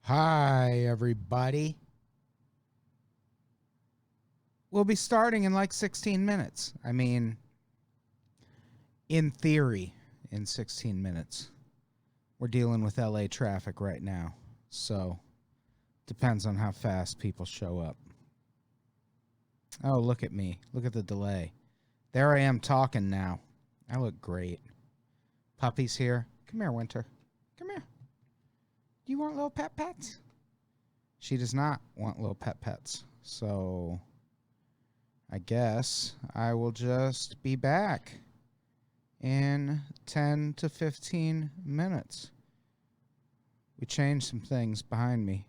Hi, everybody. We'll be starting in like 16 minutes. I mean, in theory, in 16 minutes. We're dealing with LA traffic right now. So, depends on how fast people show up. Oh, look at me. Look at the delay. There I am talking now. I look great. Puppy's here. Come here, Winter. Come here. Do you want little pet pets? She does not want little pet pets. So, I guess I will just be back in 10 to 15 minutes. We changed some things behind me.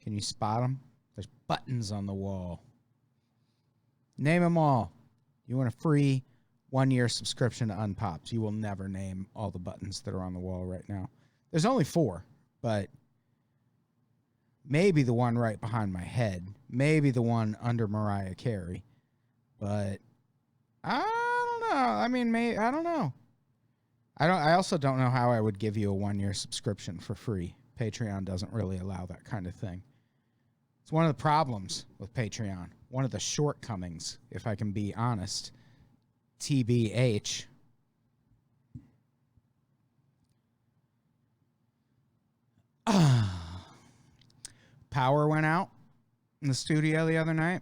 Can you spot them? There's buttons on the wall. Name them all. You want a free 1-year subscription to Unpops. You will never name all the buttons that are on the wall right now. There's only 4, but maybe the one right behind my head. Maybe the one under Mariah Carey. But I don't know. I mean, I don't know. I also don't know how I would give you a 1-year subscription for free. Patreon doesn't really allow that kind of thing. It's one of the problems with Patreon. One of the shortcomings, if I can be honest. TBH. Power went out in the studio the other night.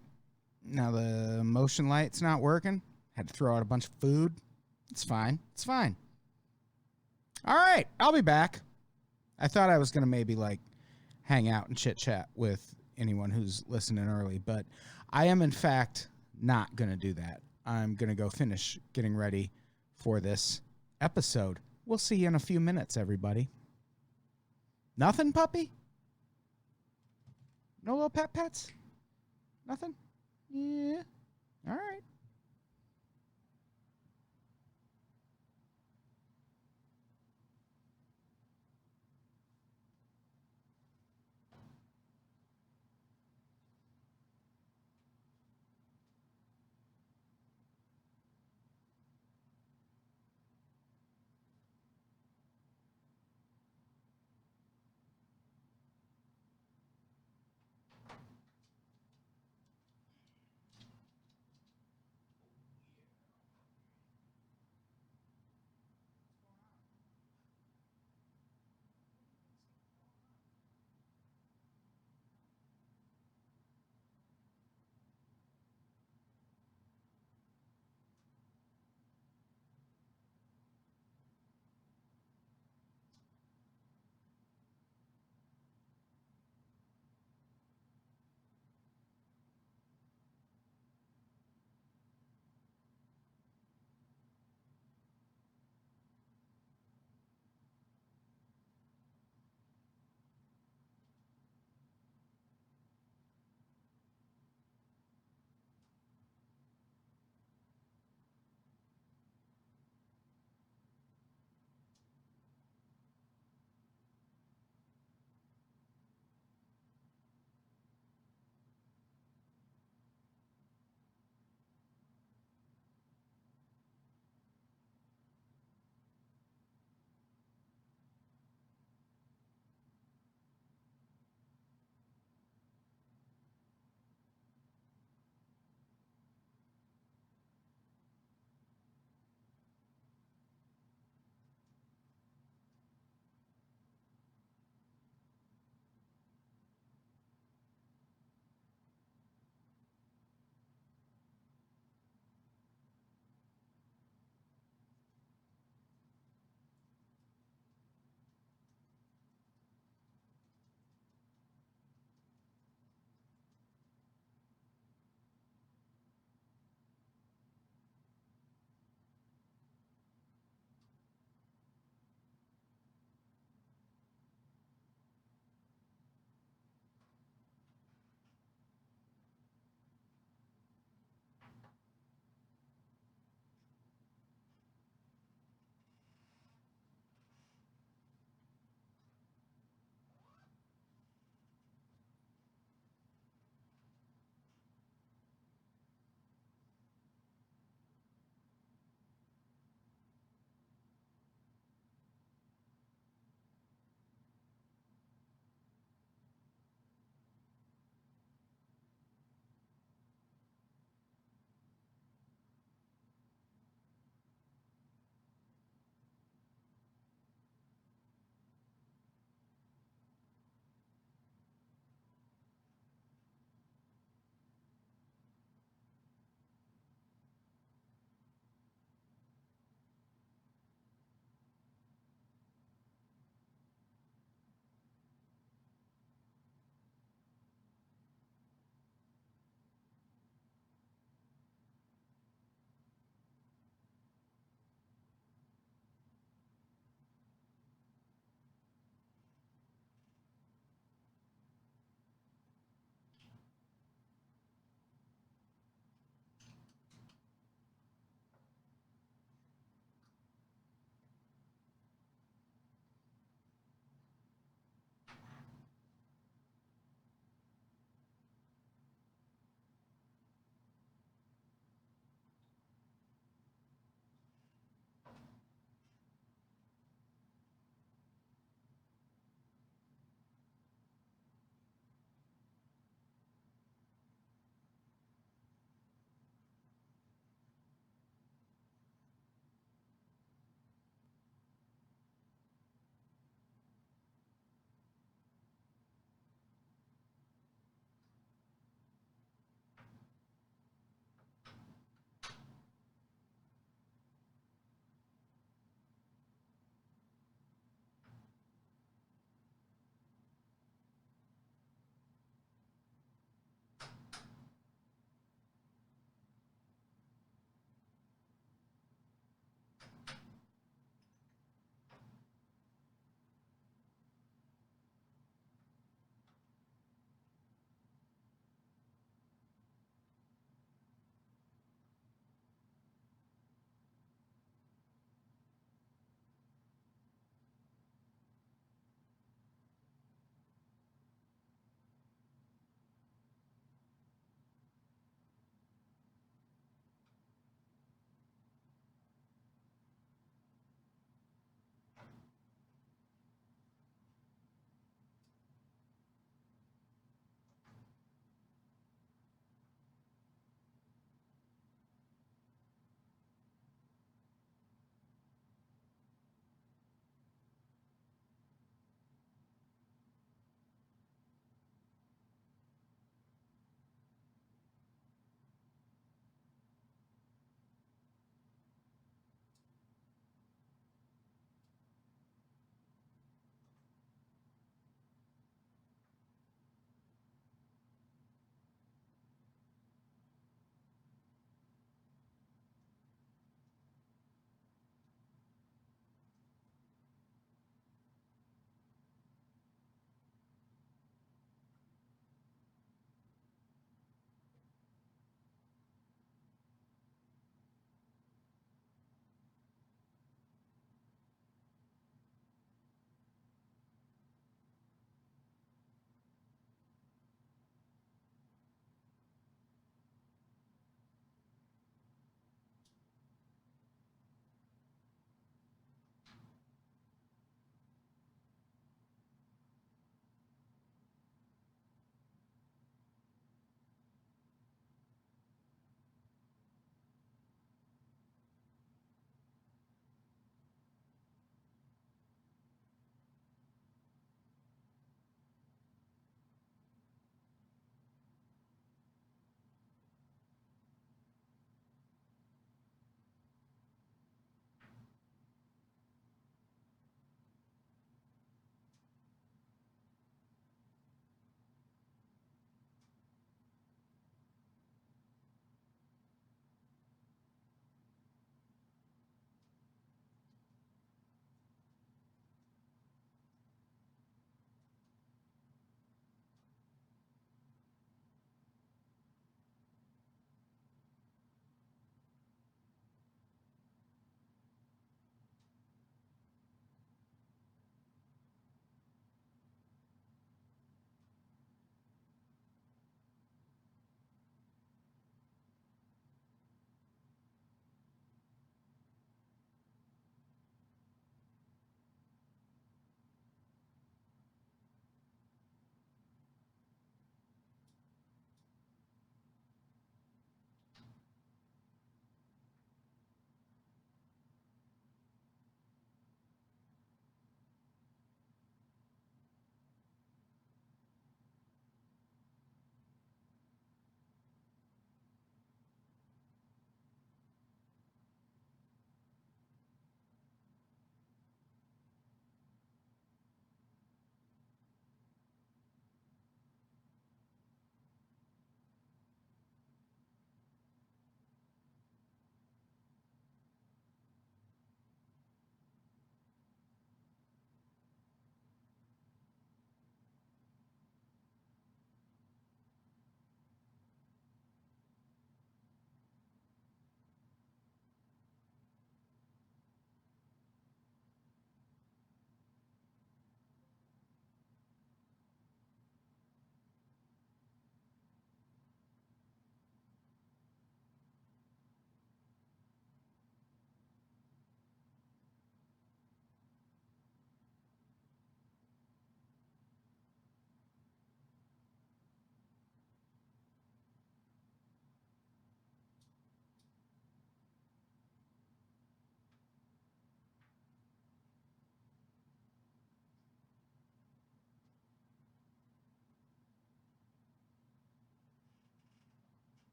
Now the motion light's not working. Had to throw out a bunch of food. It's fine. It's fine. All right, I'll be back. I thought I was going to maybe like hang out and chit chat with anyone who's listening early, but I am in fact not going to do that. I'm going to go finish getting ready for this episode. We'll see you in a few minutes, everybody. Nothing, puppy? No little pets? Nothing? Yeah. All right.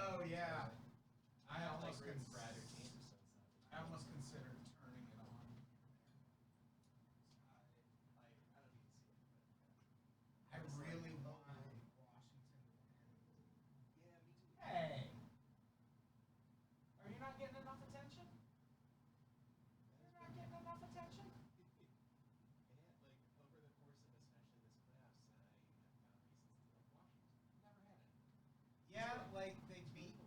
Oh yeah. I almost Brad or James or something. I almost considered turning it on. I don't even see it. But, I really want Washington to win. yeah, me too. Hey, are you not getting enough attention? You're not getting enough attention? And like over the course of especially this playoffs, I have found reasons to love Washington. Never had it. Yeah, like they beat the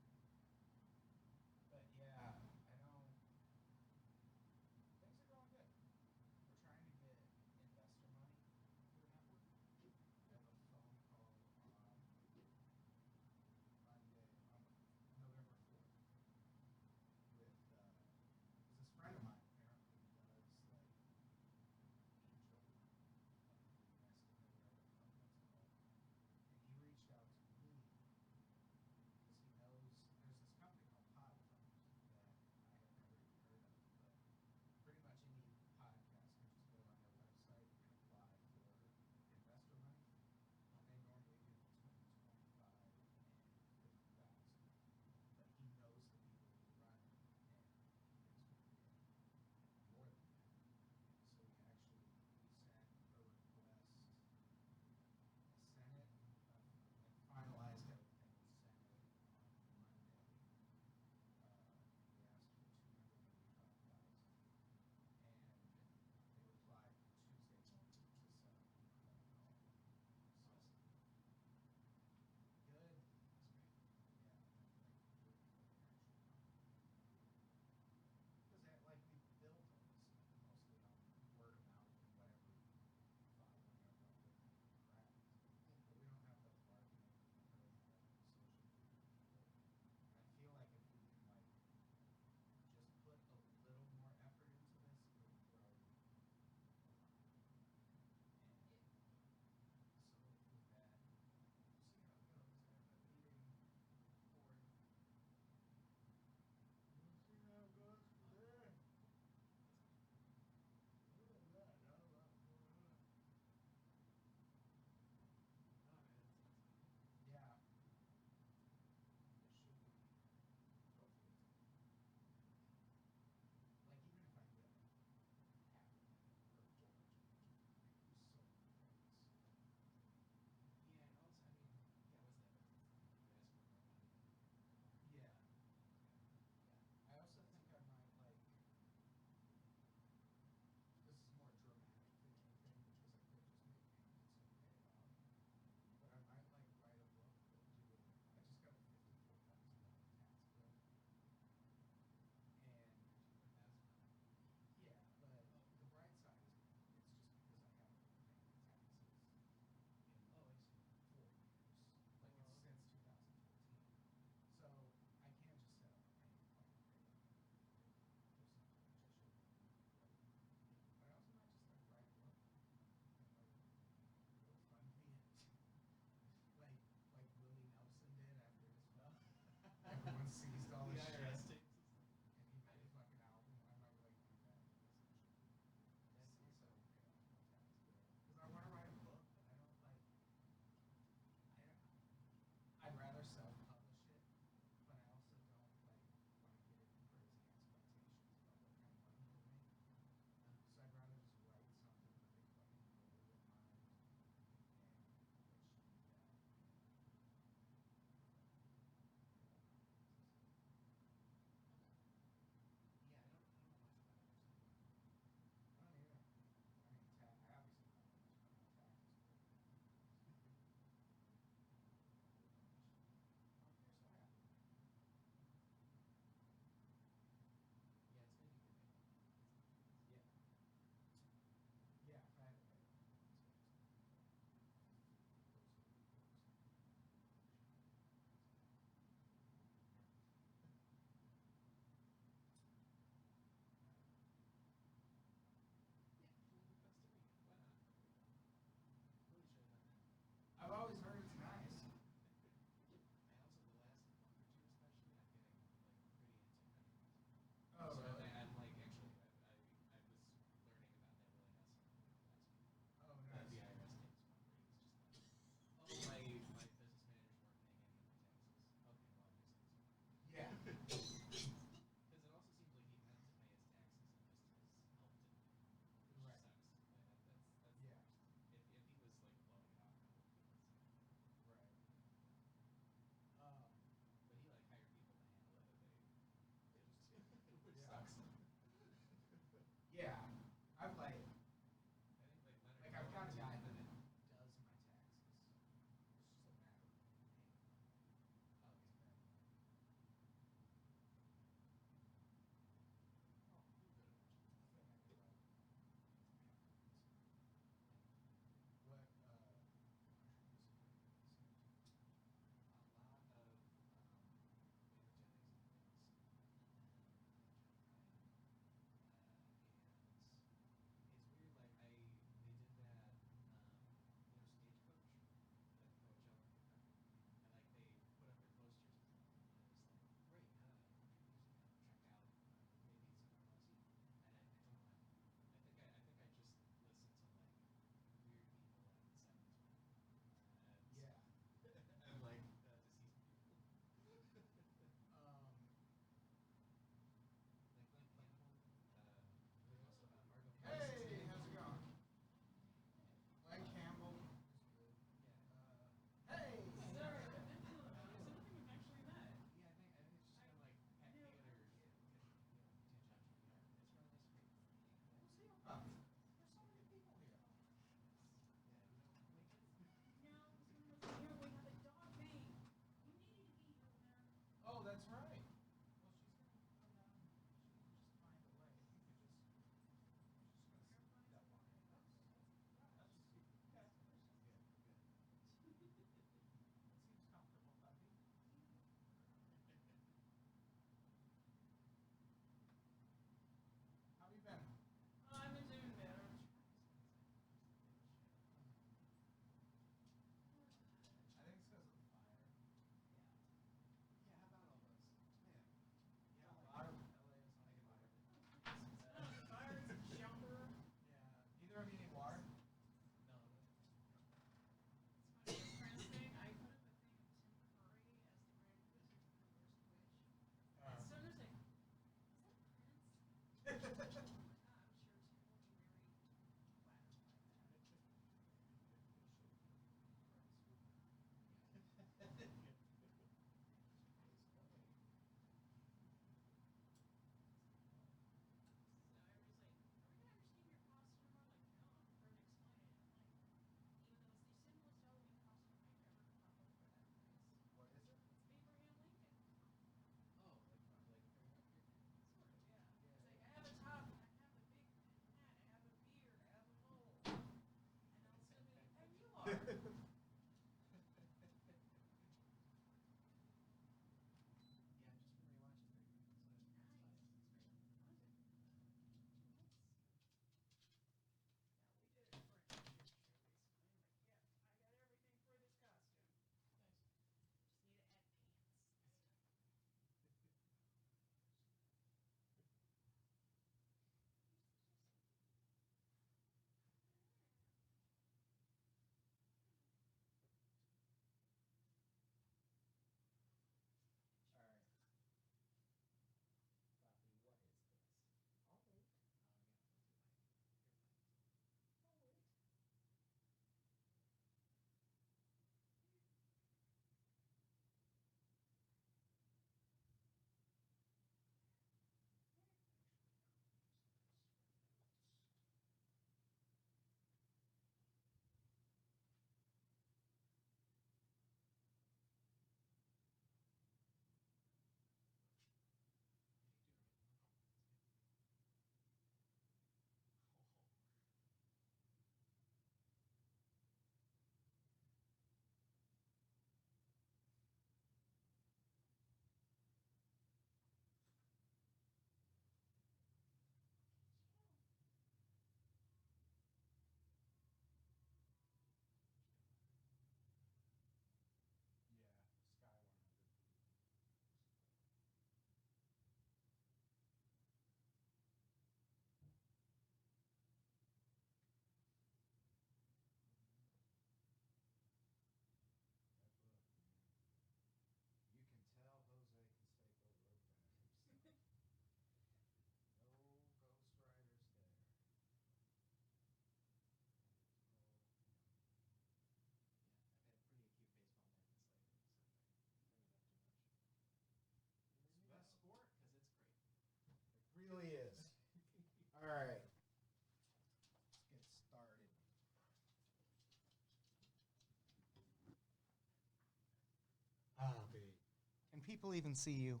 people even see you?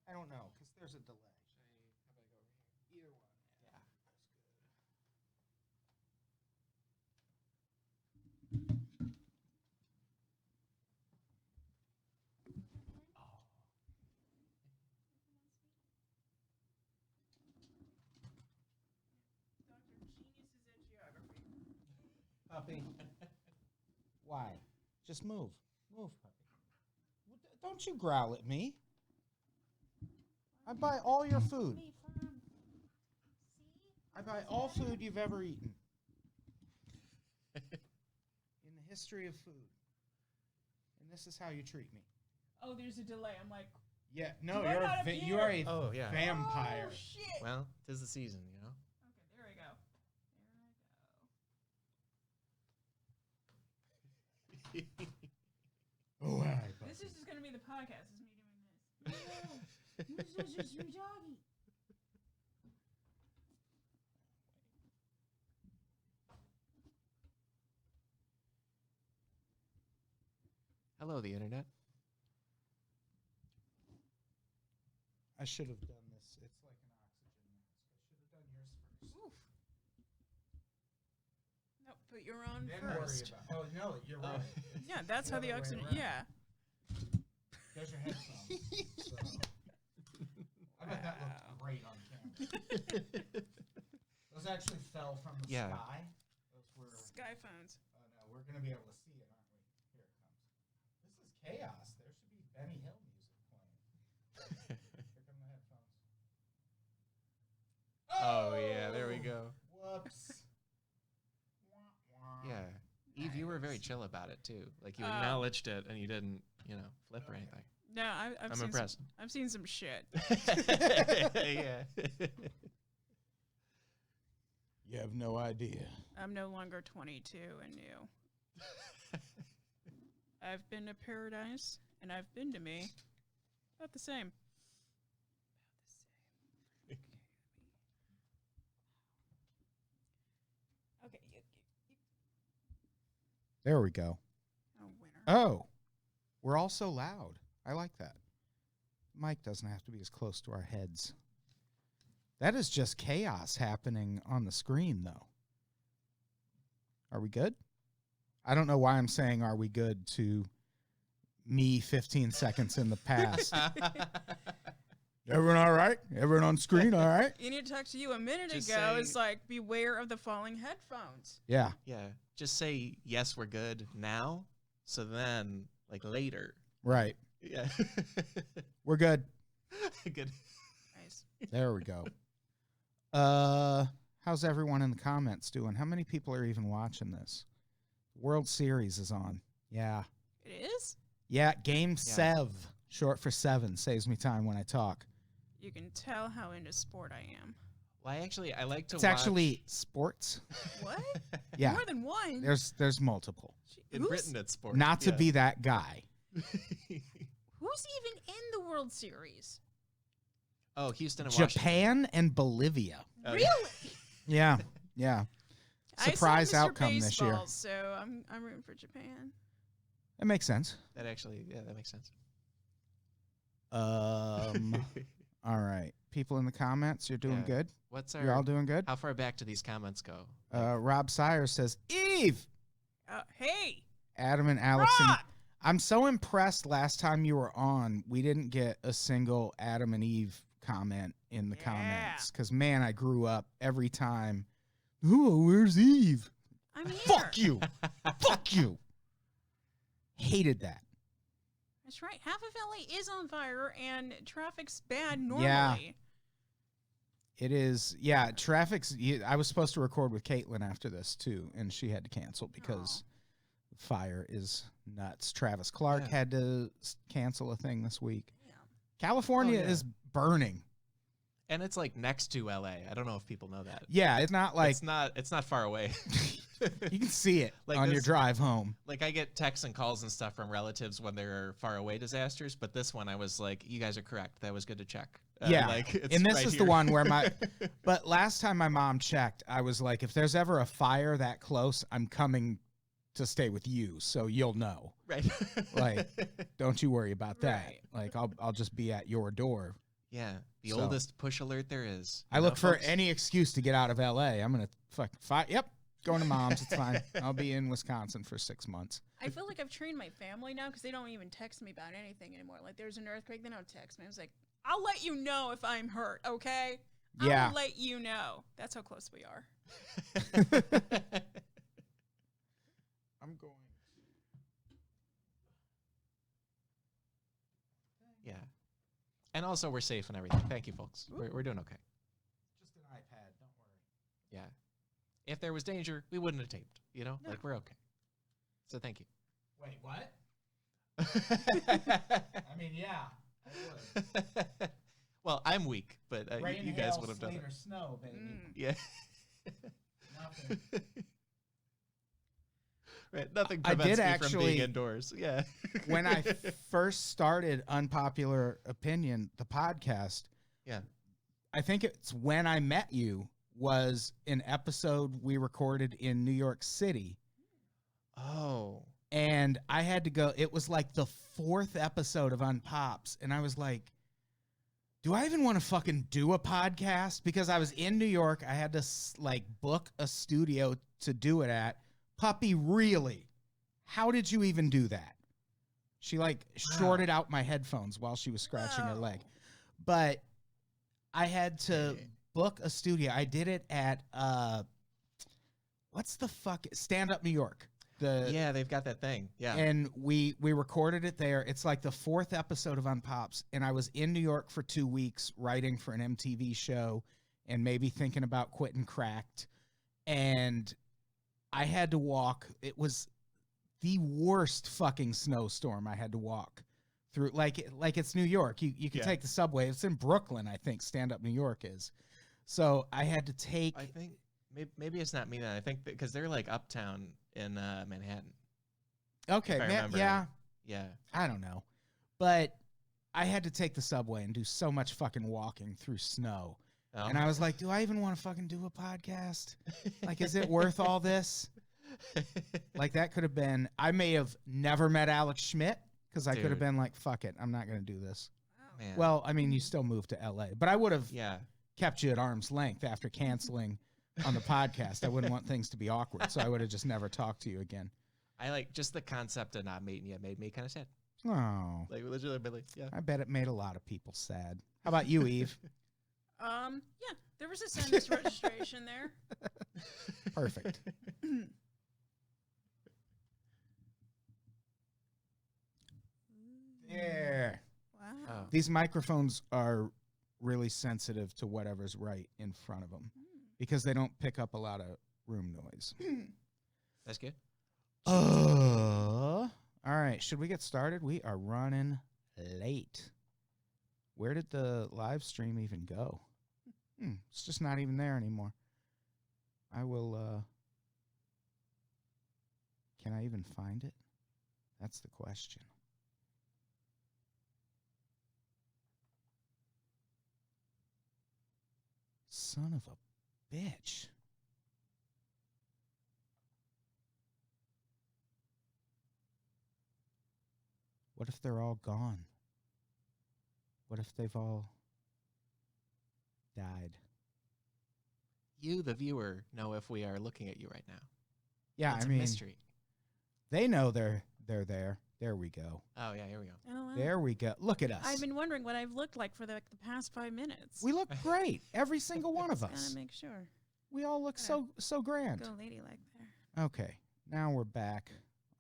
I don't know, because there's a delay. Either one. Yeah. Dr. Genius is in geography. Puppy. Why? Just move. Move, puppy. Don't you growl at me. I buy all your food. I buy all food you've ever eaten. In the history of food. And this is how you treat me. Oh, there's a delay. I'm like, Yeah, no, Do I not you are a Oh, yeah. vampire. oh, shit. Well, 'tis the season, you know? Okay, there we go. Oh, hi, puppy. This is just going to be the podcast. Is me doing this. This is your doggy. Hello, the internet. I should have done this. It's like an oxygen mask. I should have done yours first. Oof. No, put your on Then first. worry about. Oh no, you're right. Yeah, that's how the other way oxygen. around. Yeah. There's your headphones. So. I bet that looked great on camera. Those actually fell from the Yeah. sky. Those were. Sky phones. Oh no, we're gonna be able to see it, aren't we? Here it comes. This is chaos. There should be Benny Hill music playing. Here come the headphones. Oh, yeah, there we go. Whoops. Wah, wah. Yeah. Eve, you were very chill about it, too. Like, you Um, acknowledged it, and you didn't, flip or anything. No, I've I'm seen impressed. I've seen some shit. Yeah. You have no idea. I'm no longer 22 and new. I've been to paradise, and I've been to me. About the same. Okay, you There we go. winner. Oh, we're all so loud. I like that. Mic doesn't have to be as close to our heads. That is just chaos happening on the screen, though. Are we good? I don't know why I'm saying are we good to me 15 seconds in the past. Everyone all right? Everyone on screen all right? You need to talk to you a minute Just ago. say- It's like, beware of the falling headphones. Yeah. Yeah. Just say, yes, we're good now. So then, like, later. Right. Yeah. We're good. Good. Nice. There we go. How's everyone in the comments doing? How many people are even watching this? World Series is on. Yeah. It is? Yeah, Game Sev, short for 7, saves me time when I talk. You can tell how into sport I am. Well, I like to It's watch. actually sports. What? Yeah. More than one? There's multiple. in Who's- Britain, it's sports. Not to yeah. be that guy. Who's even in the World Series? Oh, Houston and Washington. Japan and Bolivia. Oh, Really? Yeah. Yeah. Surprise I saw Mr. outcome this year. Baseball, so I'm rooting for Japan. That makes sense. That actually, that makes sense. All right. People in the comments, you're doing Yeah. good? What's You're all our? doing good? How far back do these comments go? Rob Sire says, Eve! Hey, Adam and Alex. And Rob! I'm so impressed last time you were on, we didn't get a single Adam and Eve comment in the Yeah. comments. Because, man, I grew up every time. Oh, where's Eve? I'm here. Fuck you. Fuck you. Hated that. That's right. Half of LA is on fire, and traffic's bad normally. Yeah. It is. Yeah, I was supposed to record with Caitlin after this, too, and she had to cancel because the fire is nuts. Travis Clark Yeah. had to cancel a thing this week. Damn. California Oh, yeah. is burning. And it's like next to LA. I don't know if people know that. Yeah, it's not like It's not far away. you can see it Like on your this- drive home. Like I get texts and calls and stuff from relatives when there are far away disasters, but this one I was like, you guys are correct. That was good to check. Yeah, like, it's and this right is here. the one where but last time my mom checked, I was like, if there's ever a fire that close, I'm coming to stay with you, so you'll know. Right. Like, don't you worry about that. Right. Like, I'll just be at your door. Yeah, the So- oldest push alert there is. I You look know, for folks? any excuse to get out of LA. I'm gonna Yep, going to mom's. It's fine. I'll be in Wisconsin for 6 months. I feel like I've trained my family now because they don't even text me about anything anymore. Like, there's an earthquake, they don't text me. I was like, I'll let you know if I'm hurt, okay? Yeah. I'll let you know. That's how close we are. I'm going. Yeah. And also, we're safe and everything. Thank you, folks. We're doing okay. Just an iPad. Don't worry. Yeah. If there was danger, we wouldn't have taped. You know, No. like we're okay. So thank you. Wait, what? I mean, yeah, I would. Well, I'm weak, but Rain, you guys hail, would have done sleet, it. or snow, baby. Yeah. Nothing. Right. Nothing I prevents did me from being actually- indoors. Yeah. When I first started Unpopular Opinion, the podcast, Yeah. I think it's when I met you was an episode we recorded in New York City. Oh. And I had to go. It was like the 4th episode of Unpops. And I was like, do I even want to fucking do a podcast? Because I was in New York. I had to like book a studio to do it at. Puppy, really? How did you even do that? She like shorted out my headphones while she was scratching her leg. But I had to book a studio. I did it at what's the fuck? Stand Up New York. Yeah, they've got that thing. Yeah. And we recorded it there. It's like the 4th episode of Unpops. And I was in New York for 2 weeks writing for an MTV show and maybe thinking about quitting Cracked. And I had to walk. It was the worst fucking snowstorm I had to walk through. Like it's New York. You can Yeah. take the subway. It's in Brooklyn, I think, Stand Up New York is. So I had to take... I think maybe it's not me then. I think because they're like uptown in Manhattan. Okay, if I remember yeah. right. Yeah. I don't know. But I had to take the subway and do so much fucking walking through snow. Oh. And I was like, do I even want to fucking do a podcast? Like, is it worth all this? Like, that could have been, I may have never met Alex Schmidt because I could have Dude. been like, fuck it, I'm not going to do this. Man. Well, I mean, you still moved to LA, but I would have yeah. kept you at arm's length after canceling on the podcast. I wouldn't want things to be awkward, so I would have just never talked to you again. I like just the concept of not meeting you made me kind of sad. Oh, Like literally, but like, yeah. I bet it made a lot of people sad. How about you, Eve? Yeah, there was a sentence registration there. Perfect. There. Wow. Oh. These microphones are really sensitive to whatever's right in front of them because they don't pick up a lot of room noise. That's good. All right. Should we get started? We are running late. Where did the live stream even go? It's just not even there anymore. I will, can I even find it? That's the question. Son of a bitch. What if they're all gone? What if they've all died? You, the viewer, know if we are looking at you right now. Yeah, It's I a mean, mystery. they know they're there. There we go. Oh yeah, here we go. Oh, wow. There we go. Look at us. I've been wondering what I've looked like for the past 5 minutes. We look great. Every single one of Just us. gotta make sure. We all look so grand. Go ladylike there. Okay. Now we're back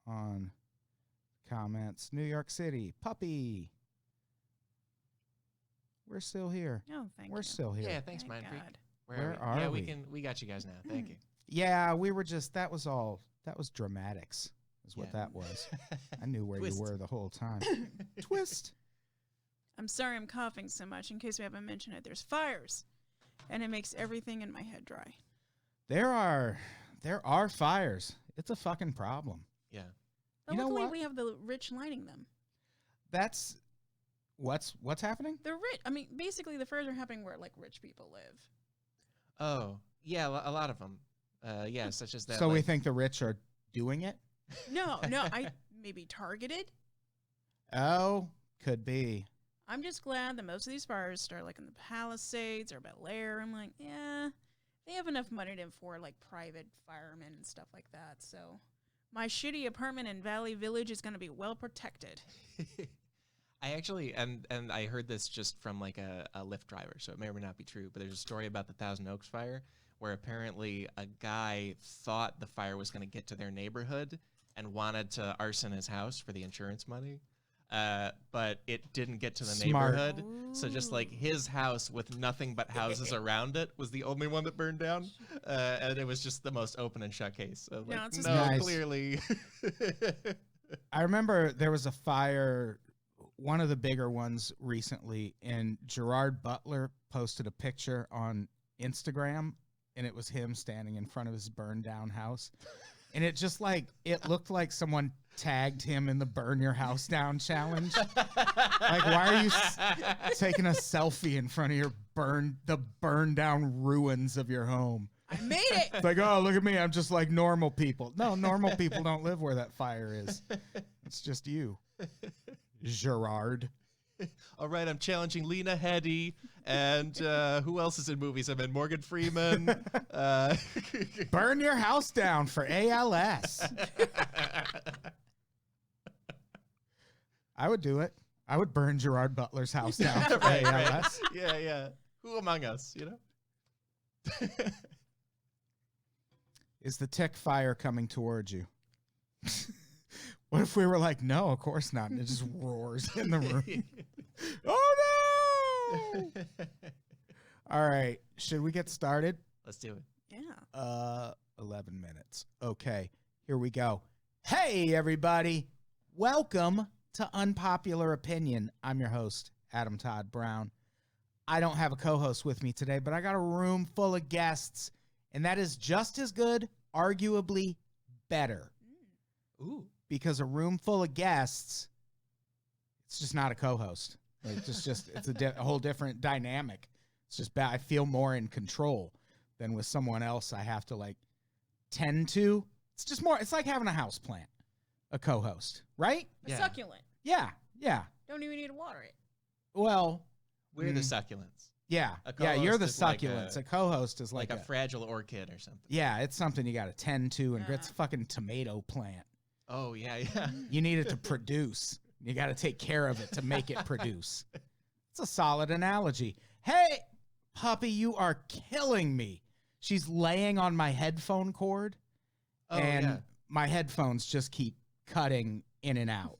on comments. New York City. Puppy. We're still here. Oh, thank We're you. still here. Yeah, thanks, Thank Mind Freak. God. Where are we? Yeah, are we? we got you guys now. Thank you. Yeah, we were just, that was dramatics is what Yeah. that was. I knew where Twist. you were the whole time. Twist. I'm sorry I'm coughing so much. In case we haven't mentioned it, there's fires, and it makes everything in my head dry. There are fires. It's a fucking problem. Yeah. But You know luckily, what? we have the rich lighting them. That's what's happening? The rich. I mean, basically, the fires are happening where like rich people live. Oh, yeah, a lot of them. Yeah, such as that. So we like- think the rich are doing it? No, I maybe targeted. Oh, could be. I'm just glad that most of these fires start like in the Palisades or Bel Air. I'm like, yeah, they have enough money to afford like private firemen and stuff like that. So my shitty apartment in Valley Village is going to be well protected. I actually, and I heard this just from like a Lyft driver, so it may or may not be true, but there's a story about the Thousand Oaks fire where apparently a guy thought the fire was going to get to their neighborhood and wanted to arson his house for the insurance money. But it didn't get to the Smart. neighborhood. So just like his house with nothing but houses around it was the only one that burned down. And it was just the most open and shut case. So No, like, it's just no, Nice. clearly. I remember there was a fire, one of the bigger ones recently, and Gerard Butler posted a picture on Instagram, and it was him standing in front of his burned down house. And it just like, it looked like someone tagged him in the burn your house down challenge. Like, why are you taking a selfie in front of your burn down ruins of your home? I made it. It's like, oh, look at me. I'm just like normal people. No, normal people don't live where that fire is. It's just you, Gerard. All right, I'm challenging Lena Headey, and who else is in movies? I'm in Morgan Freeman. Burn your house down for ALS. I would do it. I would burn Gerard Butler's house down for Right, ALS. right. Yeah. Who among us, you know? Is the tick fire coming towards you? What if we were like, no, of course not, and it just roars in the room? Oh, no! All right. Should we get started? Let's do it. Yeah. 11 minutes. Okay, here we go. Hey, everybody. Welcome to Unpopular Opinion. I'm your host, Adam Todd Brown. I don't have a co-host with me today, but I got a room full of guests, and that is just as good, arguably better. Ooh. Because a room full of guests, it's just not a co-host. Like, it's a whole different dynamic. It's just bad. I feel more in control than with someone else I have to like tend to. It's just more, it's like having a house plant, a co-host, right? A Yeah. succulent. Yeah. Don't even need to water it. Well, We're the succulents. yeah. A Yeah, you're co-host the is like succulents. a- a co-host is Like like a fragile orchid or something. yeah, it's something you got to tend to, and it's a Yeah. fucking tomato plant. Oh, yeah. You need it to produce. You got to take care of it to make it produce. It's a solid analogy. Hey, puppy, you are killing me. She's laying on my headphone cord, Oh, and yeah. my headphones just keep cutting in and out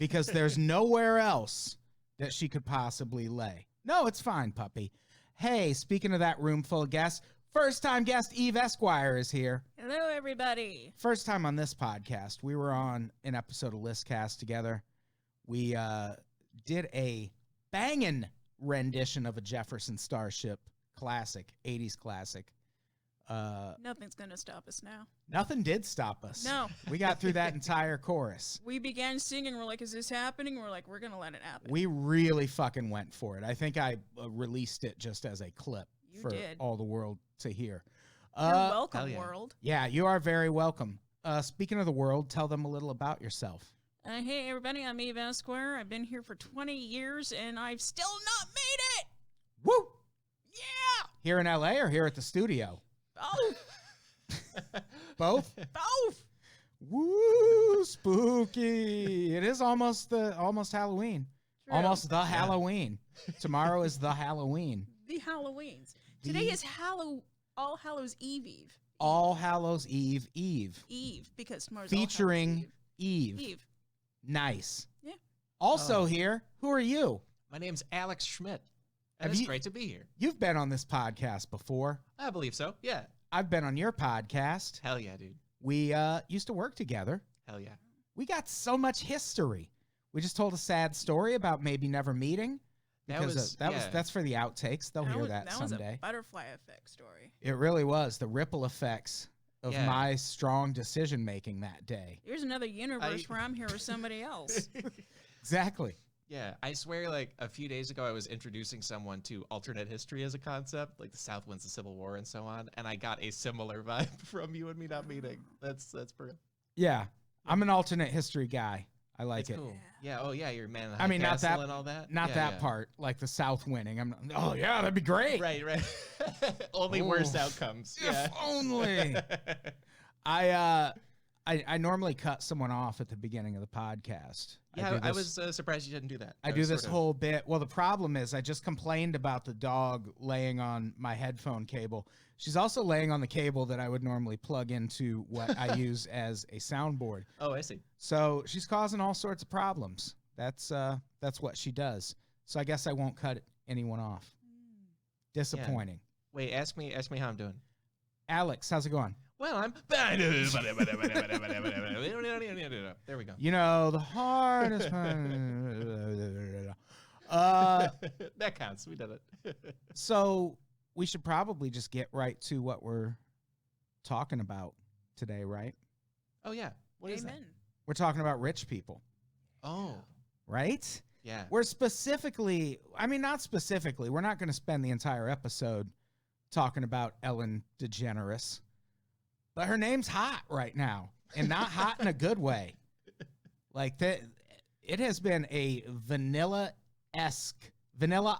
because there's nowhere else that she could possibly lay. No, it's fine, puppy. Hey, speaking of that room full of guests, first-time guest Eve Esquire is here. Hello, everybody. First time on this podcast. We were on an episode of Listcast together. We did a banging rendition of a Jefferson Starship classic, 80s classic. Nothing's going to stop us now. Nothing did stop us. No. We got through that entire chorus. We began singing. We're like, is this happening? We're like, we're going to let it happen. We really fucking went for it. I think I released it just as a clip You for did. all the world to hear. You're welcome, hell yeah. world. Yeah, you are very welcome. Speaking of the world, tell them a little about yourself. Hey, everybody. I'm Eve Esquire. I've been here for 20 years, and I've still not made it. Woo! Yeah. Here in LA or here at the studio? Both. Both? Both. Woo! Spooky. It is almost Halloween. True. Almost the Halloween. Tomorrow is the Halloween. The Halloweens. Today is All Hallows Eve. All Hallows Eve Eve. Eve, because tomorrow's All Hallows Featuring Eve. Eve. Nice. Yeah. Also Oh. here, who are you? My name's Alex Schmidt. Have And it's you- great to be here. You've been on this podcast before. I believe so. Yeah. I've been on your podcast. Hell yeah, dude. We used to work together. Hell yeah. We got so much history. We just told a sad story about maybe never meeting. Because that's for the outtakes. They'll hear that was someday. a butterfly effect story. It really was the ripple effects of Yeah. my strong decision making that day. Here's another universe where I'm here with somebody else. Exactly. Yeah, I swear, like, a few days ago, I was introducing someone to alternate history as a concept, like the South wins the Civil War and so on, and I got a similar vibe from you and me not meeting. That's brilliant. Yeah. I'm an alternate history guy. I like It's it. cool. Yeah. Oh, yeah. You're man of the I high mean, not castle that- and all that. Not Yeah, that yeah. part, like the South winning. I'm not, oh yeah, that'd be great. Right. Right. Only worse Oof. outcomes. If Yeah. only. I normally cut someone off at the beginning of the podcast. Yeah, I do was this- surprised you didn't do that. I do this whole bit. Well, the problem is I just complained about the dog laying on my headphone cable. She's also laying on the cable that I would normally plug into what I use as a soundboard. Oh, I see. So she's causing all sorts of problems. That's what she does. So I guess I won't cut anyone off. Disappointing. Wait, ask me how I'm doing. Alex, how's it going? Well, I'm. There we go. You know, the hardest part. That counts. We did it. So we should probably just get right to what we're talking about today, right? Oh yeah. What is that? Amen. We're talking about rich people, Oh right? yeah. We're specifically, I mean, not specifically, we're not going to spend the entire episode talking about Ellen DeGeneres, but her name's hot right now, and not hot in a good way. Like that, it has been a vanilla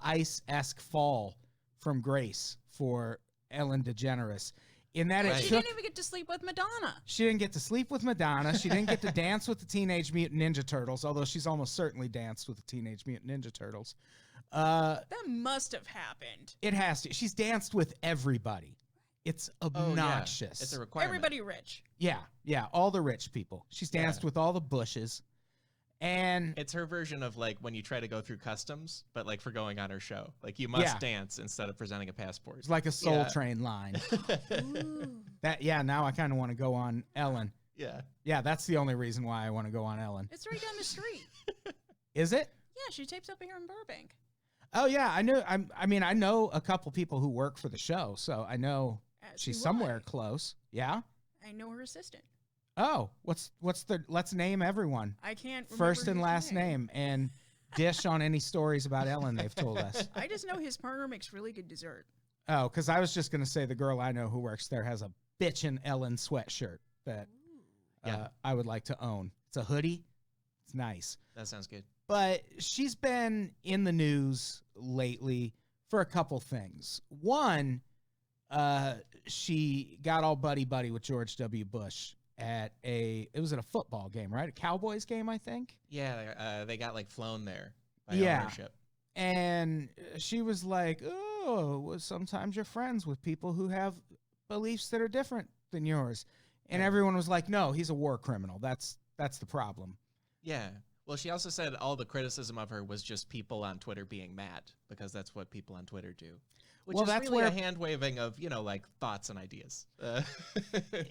ice-esque fall from grace for Ellen DeGeneres. In that Right. it She took, didn't even get to sleep with Madonna. she didn't get to sleep with Madonna. She didn't get to dance with the Teenage Mutant Ninja Turtles, although she's almost certainly danced with the Teenage Mutant Ninja Turtles. That must have happened. It has to. She's danced with everybody. It's Oh, yeah. obnoxious. It's a requirement. Everybody rich. Yeah, all the rich people. She's danced Yeah. with all the Bushes. And It's her version of like when you try to go through customs, but like for going on her show. Like you must Yeah. dance instead of presenting a passport. it's like a Soul Yeah. Train line. Ooh. Now I kind of want to go on Ellen. Yeah. Yeah, that's the only reason why I want to go on Ellen. It's right down the street. Is it? Yeah, she tapes up here in Burbank. Oh yeah, I know. I know a couple people who work for the show, so I know As she's do somewhere I. close. Yeah. I know her assistant. Oh, what's the? Let's name everyone. I can't remember First and his last name and dish on any stories about Ellen they've told us. I just know his partner makes really good dessert. Oh, because I was just gonna say the girl I know who works there has a bitchin' Ellen sweatshirt that Yeah. I would like to own. It's a hoodie. It's nice. That sounds good. But she's been in the news lately for a couple things. One, she got all buddy with George W. Bush at it was at a football game, right? A Cowboys game, I think. Yeah, they got like flown there by Yeah. ownership. And she was like, "Oh, well, sometimes you're friends with people who have beliefs that are different than yours." And Yeah. everyone was like, "No, he's a war criminal. That's the problem." Yeah. Well, she also said all the criticism of her was just people on Twitter being mad because that's what people on Twitter do. Which Well, is that's really where- a hand waving of, like thoughts and ideas.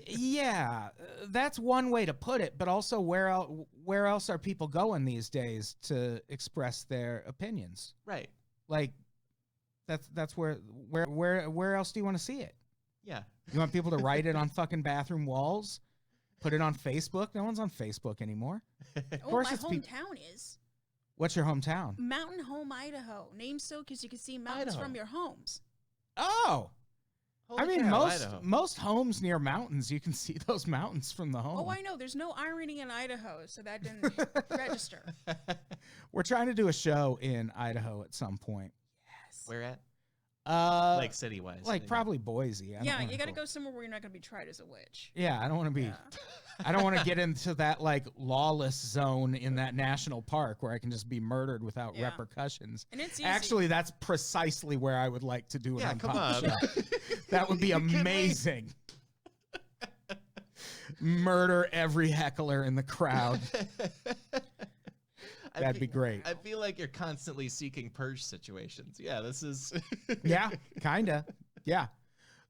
Yeah, that's one way to put it, but also where else are people going these days to express their opinions? Right. Like that's where else do you want to see it? Yeah. You want people to write it on fucking bathroom walls? Put it on Facebook? No one's on Facebook anymore. Oh, course my it's peop- hometown is What's your hometown? Mountain Home, Idaho. Named so because you can see mountains Idaho. from your homes. Oh, I Holy mean cow, Idaho. most homes near mountains, you can see those mountains from the home. Oh, I know. There's no irony in Idaho, so that didn't register. We're trying to do a show in Idaho at some point. Yes. Where at? Like city wise. like probably Boise. I don't Yeah, wanna you got to go. go somewhere where you're not going to be tried as a witch. Yeah, I don't want to be. Yeah. I don't want to get into that like lawless zone in that national park where I can just be murdered without Yeah. repercussions. And it's easy. Actually, that's precisely where I would like to do an Yeah, come Unpopular on. show. That would be You kidding me? amazing. Murder every heckler in the crowd. That'd be great. I feel like you're constantly seeking purge situations. Yeah, this is. Yeah, kinda. Yeah.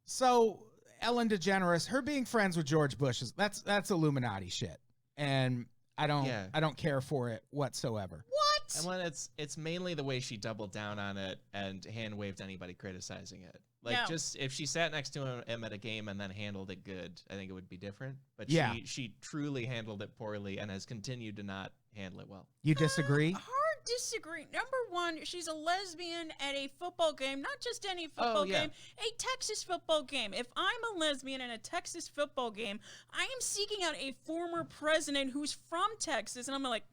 So Ellen DeGeneres, her being friends with George Bush that's Illuminati shit, and I don't care for it whatsoever. What? And when it's mainly the way she doubled down on it and hand waved anybody criticizing it. Like No. just if she sat next to him at a game and then handled it good, I think it would be different. But Yeah. she truly handled it poorly and has continued to not handle it well. You disagree? Hard disagree. Number one, she's a lesbian at a football game, not just any football game, a Texas football game. If I'm a lesbian in a Texas football game, I am seeking out a former president who's from Texas, and I'm like,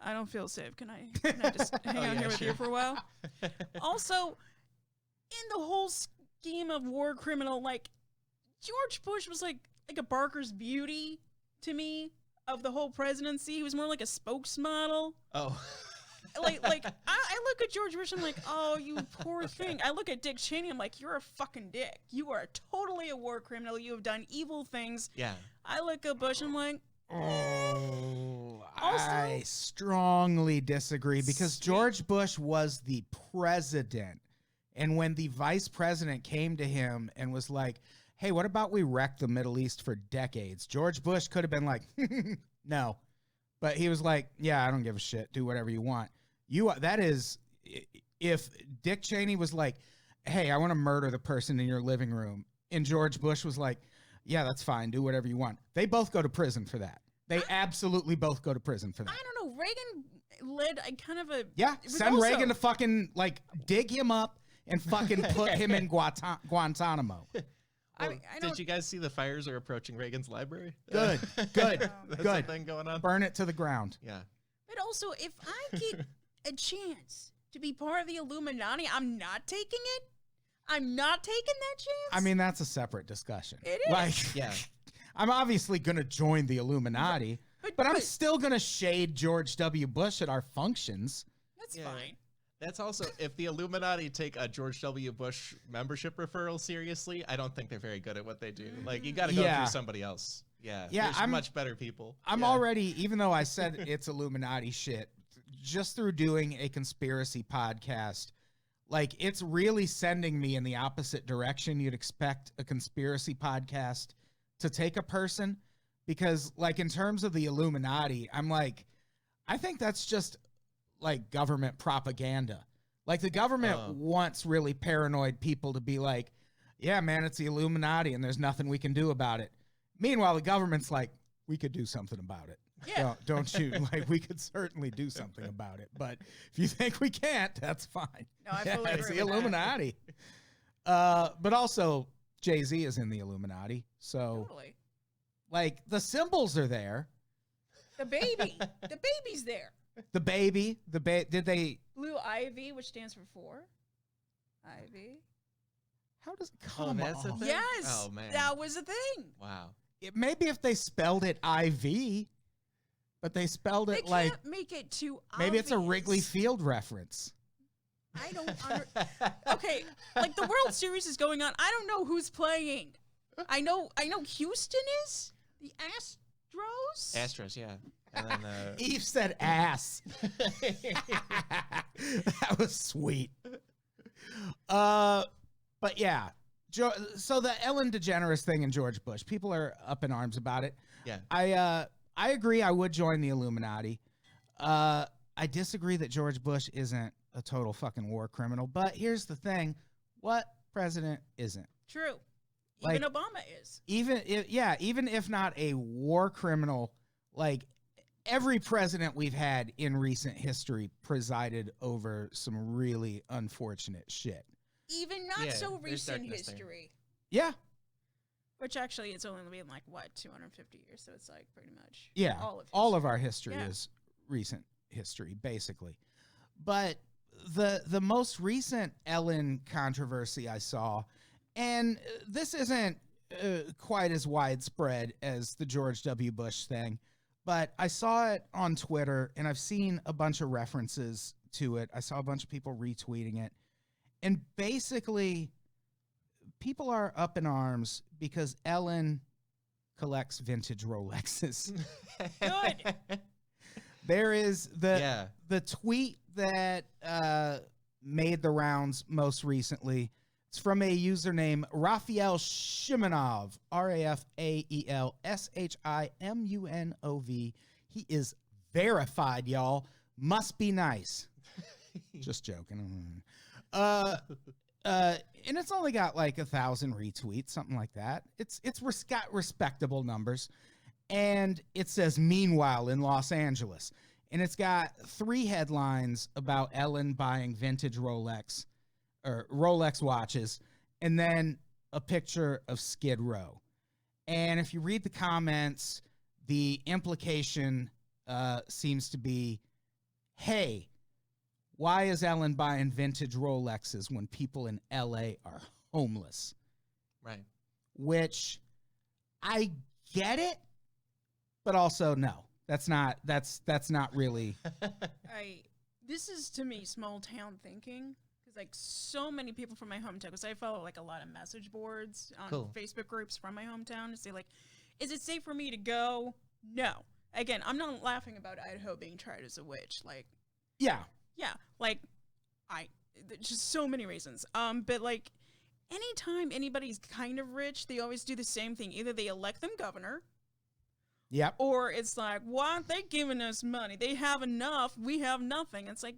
I don't feel safe. Can I just hang out here with you for a while? Also, in the whole scheme of war criminal, like, George Bush was like a Barker's Beauty to me of the whole presidency. He was more like a spokesmodel. Oh. like I look at George Bush, I'm like, oh, you poor thing. I look at Dick Cheney, I'm like, you're a fucking dick. You are totally a war criminal. You have done evil things. Yeah. I look at Bush, I'm like, Oh, Also- I strongly disagree because George Bush was the president. And when the vice president came to him and was like, hey, what about we wreck the Middle East for decades? George Bush could have been like, no. But he was like, yeah, I don't give a shit. Do whatever you want. That is, if Dick Cheney was like, hey, I want to murder the person in your living room, and George Bush was like, yeah, that's fine. Do whatever you want. They both go to prison for that. They absolutely both go to prison for that. I don't know. Reagan led a kind of a Yeah, it was send also- Reagan to fucking, like, dig him up and fucking put him in Guantanamo. I don't. Did you guys see the fires are approaching Reagan's library? Good, good, That's good. something going on. Burn it to the ground. Yeah. But also, if I get a chance to be part of the Illuminati, I'm not taking it. I'm not taking that chance. I mean, that's a separate discussion. It is. Like, Yeah. I'm obviously going to join the Illuminati, but I'm but- still going to shade George W. Bush at our functions. that's Yeah. fine. That's also, if the Illuminati take a George W. Bush membership referral seriously, I don't think they're very good at what they do. Like, you got to go Yeah. through somebody else. Yeah. Yeah, There's I'm- much better people. I'm Yeah. already, even though I said it's Illuminati shit, just through doing a conspiracy podcast, like, it's really sending me in the opposite direction you'd expect a conspiracy podcast to take a person. Because, like, in terms of the Illuminati, I'm like, I think that's just, like, government propaganda. Like, the government Oh. wants really paranoid people to be like, yeah, man, it's the Illuminati and there's nothing we can do about it. Meanwhile, the government's like, we could do something about it. Yeah. Don't you? Like, we could certainly do something about it. But if you think we can't, that's fine. No, I Yeah, fully it's agree the with that. Illuminati. But also, Jay-Z is in the Illuminati. So, Totally. like, the symbols are there. The baby. The baby's there. The baby, did they, Blue Ivy, which stands for 4. Ivy. how does, Oh, come that's a on. thing? Yes. Oh, man. That was a thing. Wow. Maybe if they spelled it IV, but they spelled They it can't like, make it too maybe it's a obvious. Wrigley Field reference. I don't Okay, like the World Series is going on. I don't know who's playing. I know Houston is the Astros. Astros, yeah. And then, Eve said ass. That was sweet. But yeah. So the Ellen DeGeneres thing and George Bush, people are up in arms about it. yeah. I agree I would join the Illuminati. I disagree that George Bush isn't a total fucking war criminal, but here's the thing. What president isn't? True. Like- Even Obama is. Even if not a war criminal, like every president we've had in recent history presided over some really unfortunate shit. Even not Yeah, so there's recent darkness there. history. Yeah. Which actually it's only been like what, 250 years, so it's like pretty much Yeah. all of Of our history Yeah. is recent history, basically. But the most recent Ellen controversy I saw, and this isn't quite as widespread as the George W. Bush thing, but I saw it on Twitter, and I've seen a bunch of references to it. I saw a bunch of people retweeting it. And basically, people are up in arms because Ellen collects vintage Rolexes. Good. There is Yeah. the tweet that made the rounds most recently. It's from a username Raphael Shimonov, RafaelShimunov. He is verified, y'all. Must be nice. Just joking. And it's only got like 1,000 retweets, something like that. It's got respectable numbers. And it says, meanwhile, in Los Angeles. and it's got 3 headlines about Ellen buying vintage Rolex or Rolex watches, and then a picture of Skid Row. And if you read the comments, the implication seems to be, hey, why is Ellen buying vintage Rolexes when people in LA are homeless? Right. Which I get it, but also no. That's not really. This is to me small town thinking, because like so many people from my hometown, because I follow like a lot of message boards on Cool. Facebook groups from my hometown to say like, is it safe for me to go? No. Again, I'm not laughing about Idaho being tried as a witch. Like, Yeah. yeah, like there's just so many reasons. But like anytime anybody's kind of rich, they always do the same thing. Either they elect them governor, Yep. or it's like, why aren't they giving us money? They have enough, we have nothing. It's like,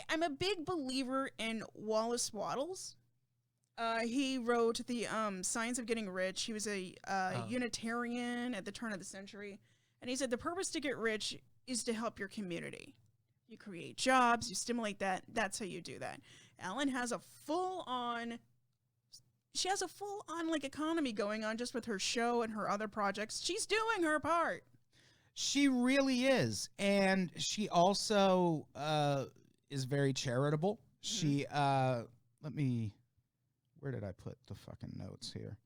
I'm a big believer in Wallace Wattles. He wrote the Science of Getting Rich. He was a Unitarian at the turn of the century. And he said the purpose to get rich is to help your community. You create jobs, you stimulate that. That's how you do that. Ellen has a full-on like economy going on just with her show and her other projects. She's doing her part. She really is. And she also is very charitable. She where did I put the fucking notes here?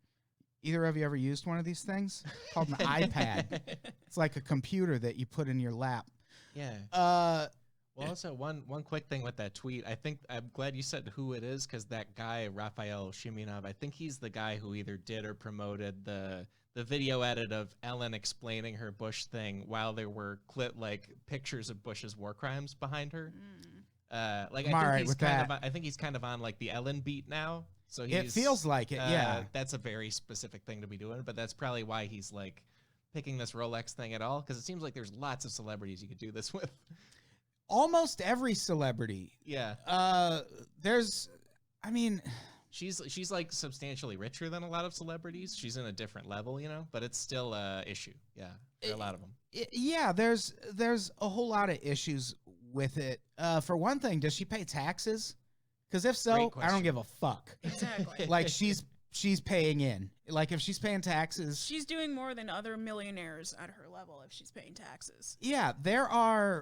Either of you ever used one of these things? Called an iPad. It's like a computer that you put in your lap. Yeah. Well, also one quick thing with that tweet. I'm glad you said who it is, because that guy Raphael Shiminov, I think he's the guy who either did or promoted the video edit of Ellen explaining her Bush thing while there were pictures of Bush's war crimes behind her. I think he's kind of on like the Ellen beat now. So it feels like it. Yeah, that's a very specific thing to be doing, but that's probably why he's like picking this Rolex thing at all, because it seems like there's lots of celebrities you could do this with. Almost every celebrity. Yeah. She's like substantially richer than a lot of celebrities. She's in a different level, but it's still a issue. Yeah, for a lot of them. There's a whole lot of issues with it. For one thing, does she pay taxes? Because if so, I don't give a fuck. Exactly. Like she's paying in. Like if she's paying taxes, she's doing more than other millionaires at her level if she's paying taxes. Yeah,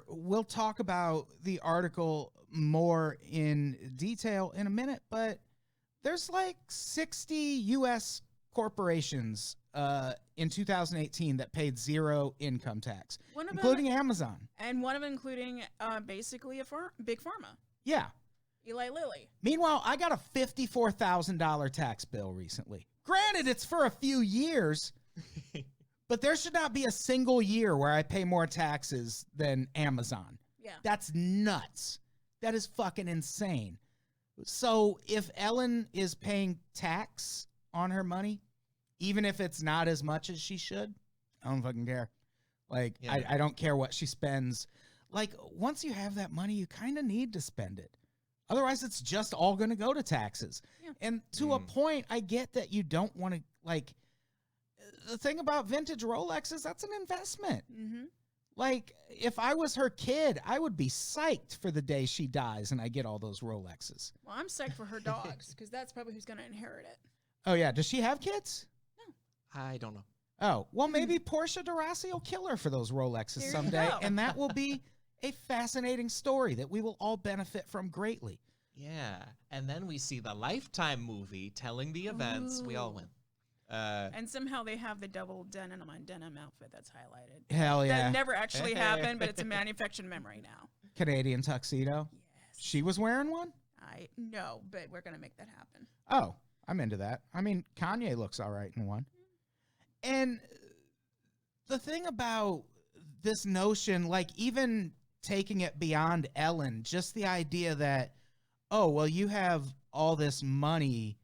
we'll talk about the article more in detail in a minute, but there's like 60 U.S. corporations in 2018 that paid 0 income tax, including Amazon. And one of them including basically big pharma. Yeah. Eli Lilly. Meanwhile, I got a $54,000 tax bill recently. Granted, it's for a few years, but there should not be a single year where I pay more taxes than Amazon. Yeah. That's nuts. That is fucking insane. So if Ellen is paying tax on her money, even if it's not as much as she should, I don't fucking care. Like, yeah. I don't care what she spends. Like, once you have that money, you kind of need to spend it. Otherwise, it's just all going to go to taxes. Yeah. And to a point, I get that you don't want to, like, the thing about vintage Rolexes, that's an investment. Mm-hmm. Like, if I was her kid, I would be psyched for the day she dies and I get all those Rolexes. Well, I'm psyched for her dogs, because that's probably who's going to inherit it. Oh, yeah. Does she have kids? No. I don't know. Oh, well, maybe Portia de Rossi will kill her for those Rolexes someday, and that will be a fascinating story that we will all benefit from greatly. Yeah, and then we see the Lifetime movie telling the events. Ooh. We all win. And somehow they have the double denim on denim outfit that's highlighted. Hell yeah. That never actually happened, but it's a manufactured memory now. Canadian tuxedo? Yes. She was wearing one? No, but we're going to make that happen. Oh, I'm into that. I mean, Kanye looks all right in one. And the thing about this notion, like even taking it beyond Ellen, just the idea that, oh, well, you have all this money,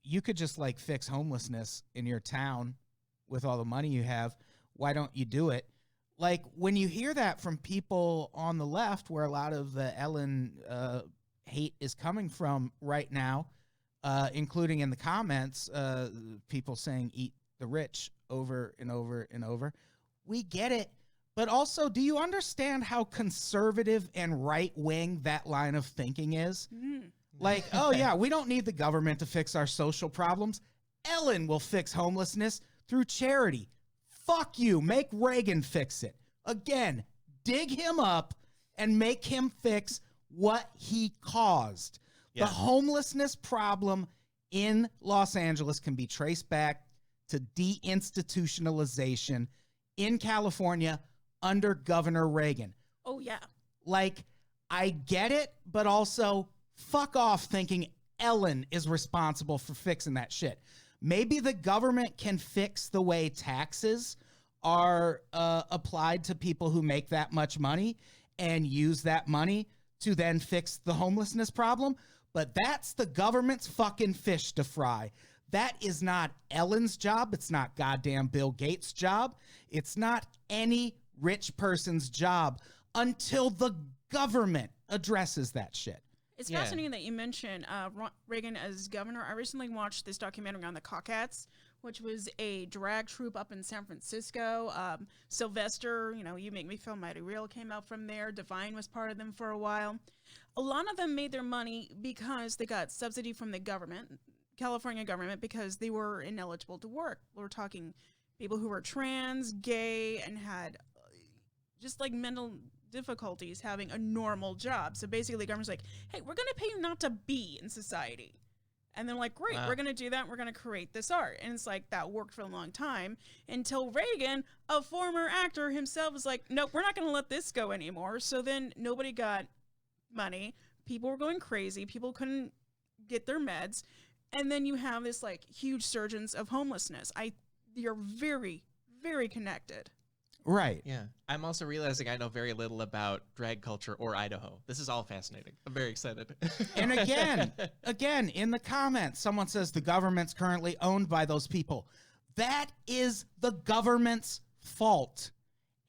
you could just like fix homelessness in your town with all the money you have. Why don't you do it? Like when you hear that from people on the left, where a lot of the Ellen hate is coming from right now, including in the comments, people saying eat the rich over and over and over. We get it. But also, do you understand how conservative and right-wing that line of thinking is? Like, oh yeah, we don't need the government to fix our social problems. Ellen will fix homelessness through charity. Fuck you. Make Reagan fix it. Again, dig him up and make him fix what he caused. Yeah. The homelessness problem in Los Angeles can be traced back to deinstitutionalization in California under Governor Reagan. Oh, yeah. Like, I get it, but also fuck off thinking Ellen is responsible for fixing that shit. Maybe the government can fix the way taxes are applied to people who make that much money and use that money to then fix the homelessness problem. But that's the government's fucking fish to fry. That is not Ellen's job. It's not goddamn Bill Gates' job. It's not any rich person's job until the government addresses that shit. It's fascinating that you mentioned Reagan as governor. I recently watched this documentary on the Cockettes, which was a drag troupe up in San Francisco. Sylvester, You Make Me Feel Mighty Real came out from there. Divine was part of them for a while. A lot of them made their money because they got subsidy from the government, California government, because they were ineligible to work. We're talking people who were trans, gay, and had just like mental difficulties having a normal job. So basically the government's like, hey, we're going to pay you not to be in society. And they're like, great, we're going to do that. We're going to create this art. And it's like, that worked for a long time until Reagan, a former actor himself, was like, nope, we're not going to let this go anymore. So then nobody got money. People were going crazy. People couldn't get their meds. And then you have this like huge surgence of homelessness. You're very, very connected. Right. Yeah. I'm also realizing I know very little about drag culture or Idaho. This is all fascinating. I'm very excited. And again, in the comments, someone says the government's currently owned by those people. That is the government's fault.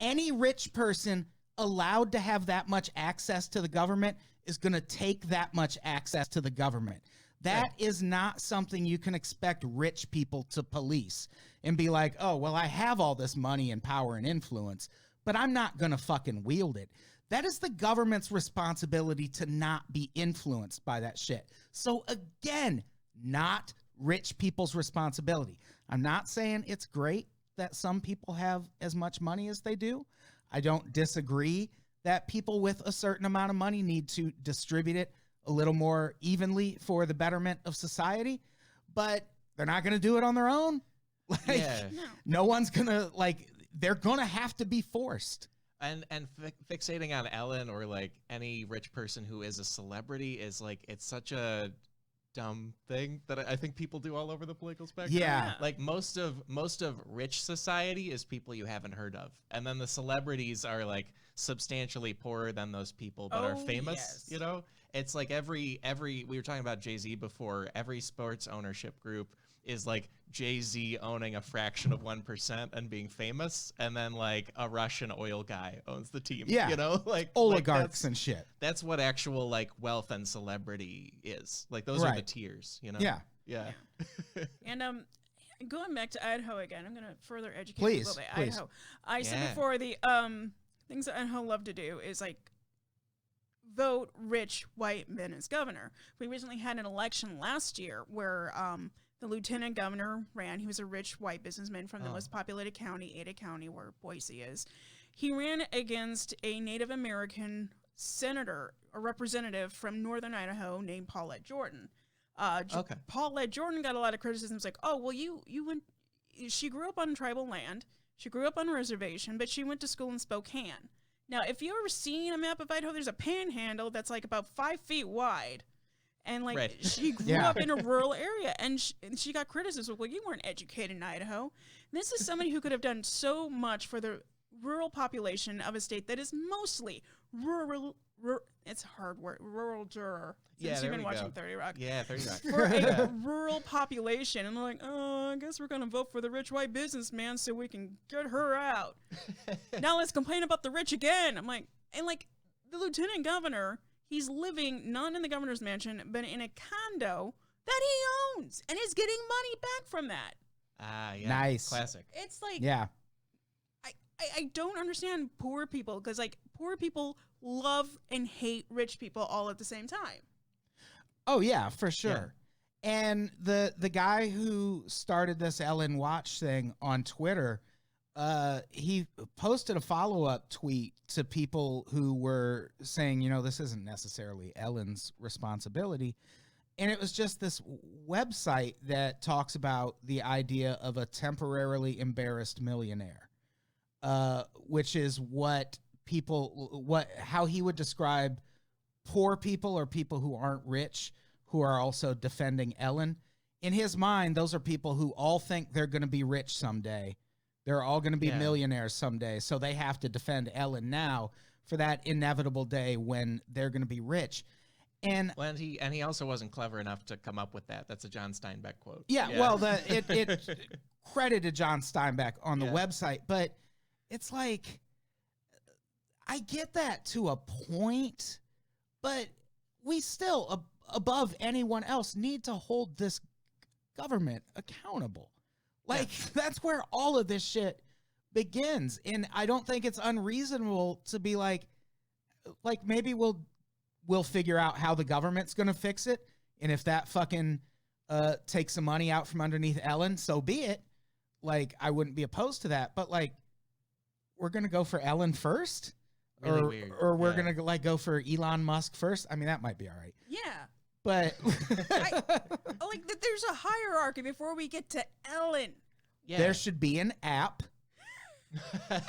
Any rich person allowed to have that much access to the government is going to take that much access to the government. That is not something you can expect rich people to police and be like, oh, well, I have all this money and power and influence, but I'm not going to fucking wield it. That is the government's responsibility to not be influenced by that shit. So again, not rich people's responsibility. I'm not saying it's great that some people have as much money as they do. I don't disagree that people with a certain amount of money need to distribute it a little more evenly for the betterment of society, but they're not going to do it on their own. Like, no one's going to, like, they're going to have to be forced. And fixating on Ellen or like any rich person who is a celebrity is like, it's such a dumb thing that I think people do all over the political spectrum. Yeah. Like most of rich society is people you haven't heard of. And then the celebrities are like substantially poorer than those people, but are famous, It's like every we were talking about Jay-Z before, every sports ownership group is like Jay-Z owning a fraction of 1% and being famous, and then like a Russian oil guy owns the team. Like oligarchs and shit. That's what actual like wealth and celebrity is. Like those are the tiers, Yeah. And going back to Idaho again, I'm gonna further educate Please, people about please. Idaho. I said before, the things that Idaho love to do is like vote rich white men as governor. We recently had an election last year where the lieutenant governor ran. He was a rich white businessman from the most populated county, Ada County, where Boise is. He ran against a Native American senator, a representative from northern Idaho named Paulette Jordan. Paulette Jordan got a lot of criticisms like, oh, well, you went, she grew up on tribal land. She grew up on a reservation, but she went to school in Spokane. Now, if you've ever seen a map of Idaho, there's a panhandle that's like about 5 feet wide. And like she grew up in a rural area, and she got criticism. Well, you weren't educated in Idaho. And this is somebody who could have done so much for the rural population of a state that is mostly rural. It's a hard word. Rural juror. Since you've been watching 30 Rock. Yeah, 30 Rock. For a rural population. And they're like, oh, I guess we're going to vote for the rich white businessman so we can get her out. Now let's complain about the rich again. I'm like, and like the lieutenant governor, he's living not in the governor's mansion, but in a condo that he owns and is getting money back from that. Ah, yeah. Nice. Classic. It's like, Yeah. I don't understand poor people because like poor people love and hate rich people all at the same time. Oh yeah, for sure. And the guy who started this Ellen Watch thing on Twitter, he posted a follow-up tweet to people who were saying, you know, this isn't necessarily Ellen's responsibility. And it was just this website that talks about the idea of a temporarily embarrassed millionaire, which is how he would describe poor people or people who aren't rich who are also defending Ellen. In his mind, those are people who all think they're going to be rich someday. They're all going to be millionaires someday. So they have to defend Ellen now for that inevitable day when they're going to be rich. And he also wasn't clever enough to come up with that. That's a John Steinbeck quote. Yeah. Well, it credited John Steinbeck on the website, but it's like, I get that to a point, but we still, above anyone else, need to hold this government accountable. Like, that's where all of this shit begins. And I don't think it's unreasonable to be like maybe we'll figure out how the government's going to fix it. And if that fucking takes some money out from underneath Ellen, so be it. Like, I wouldn't be opposed to that. But, like, we're going to go for Ellen first? Really weird. Or we're going to, like, go for Elon Musk first? I mean, that might be all right. Yeah. But there's a hierarchy before we get to Ellen. Yeah. There should be an app.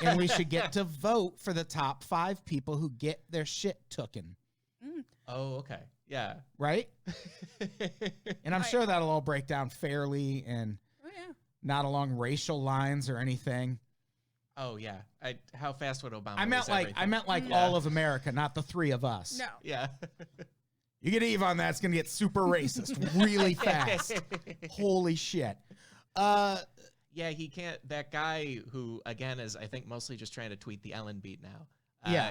And we should get to vote for the top 5 people who get their shit tooken. Oh, okay. Yeah. Right? And I'm sure that'll all break down fairly and not along racial lines or anything. Oh yeah. How fast would Obama? I meant like all of America, not the 3 of us. No. Yeah. You get Eve on that, it's gonna get super racist really fast. Holy shit. Yeah, he can't. That guy who again is, I think, mostly just trying to tweet the Ellen beat now.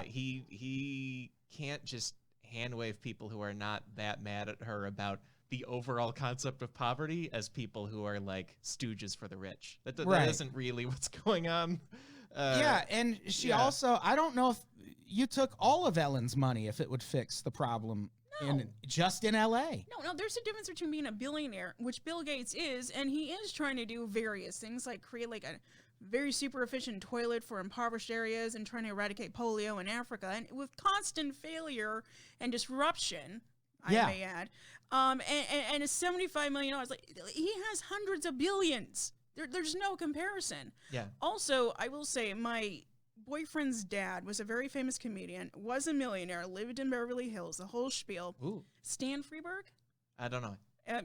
He can't just hand wave people who are not that mad at her about the overall concept of poverty as people who are like stooges for the rich. That isn't really what's going on. And she also, I don't know if you took all of Ellen's money if it would fix the problem just in LA. No, there's a difference between being a billionaire, which Bill Gates is, and he is trying to do various things like create like a very super efficient toilet for impoverished areas and trying to eradicate polio in Africa, and with constant failure and disruption, I may add. And it's $75 million. Like, he has hundreds of billions. There's no comparison. Yeah. Also, I will say my boyfriend's dad was a very famous comedian, was a millionaire, lived in Beverly Hills, the whole spiel. Ooh. Stan Freberg? I don't know.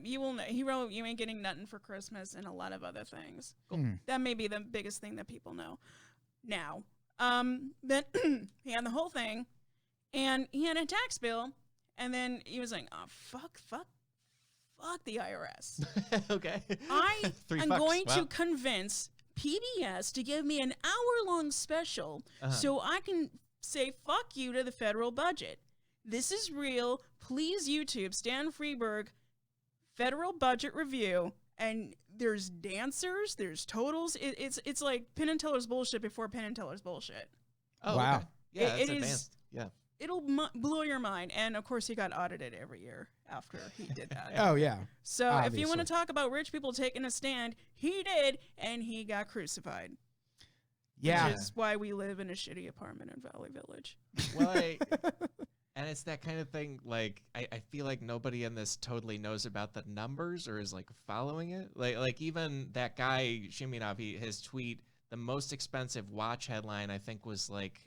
You will know. He wrote "You Ain't Getting Nothing for Christmas" and a lot of other things. Cool. That may be the biggest thing that people know now. Then he had the whole thing, and he had a tax bill, and then he was like, "Oh fuck the IRS." Okay. I am $3. going to convince PBS to give me an hour-long special so I can say fuck you to the federal budget. This is real. Please YouTube Stan Freberg federal budget review, and there's dancers, there's totals. It's like Penn and Teller's bullshit before Penn and Teller's bullshit. Oh, wow. Okay. Yeah, it's advanced. Yeah. It'll blow your mind. And of course, he got audited every year after he did that. Oh, yeah. So Obviously. if you want to talk about rich people taking a stand, he did, and he got crucified. Yeah. Which is why we live in a shitty apartment in Valley Village. Well, and it's that kind of thing, like, I feel like nobody in this totally knows about the numbers or is, like, following it. Like even that guy, Shiminov, his tweet, the most expensive watch headline, I think, was, like,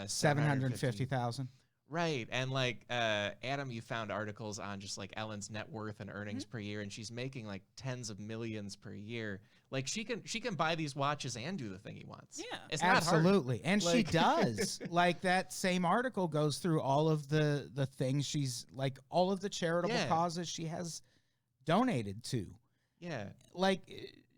750,000. Right. And, like, Adam, you found articles on just, like, Ellen's net worth and earnings per year, and she's making, like, tens of millions per year. Like, she can buy these watches and do the thing he wants. Yeah. It's not hard. Absolutely. And she does. Like, that same article goes through all of the things she's, like, all of the charitable causes she has donated to. Yeah. Like,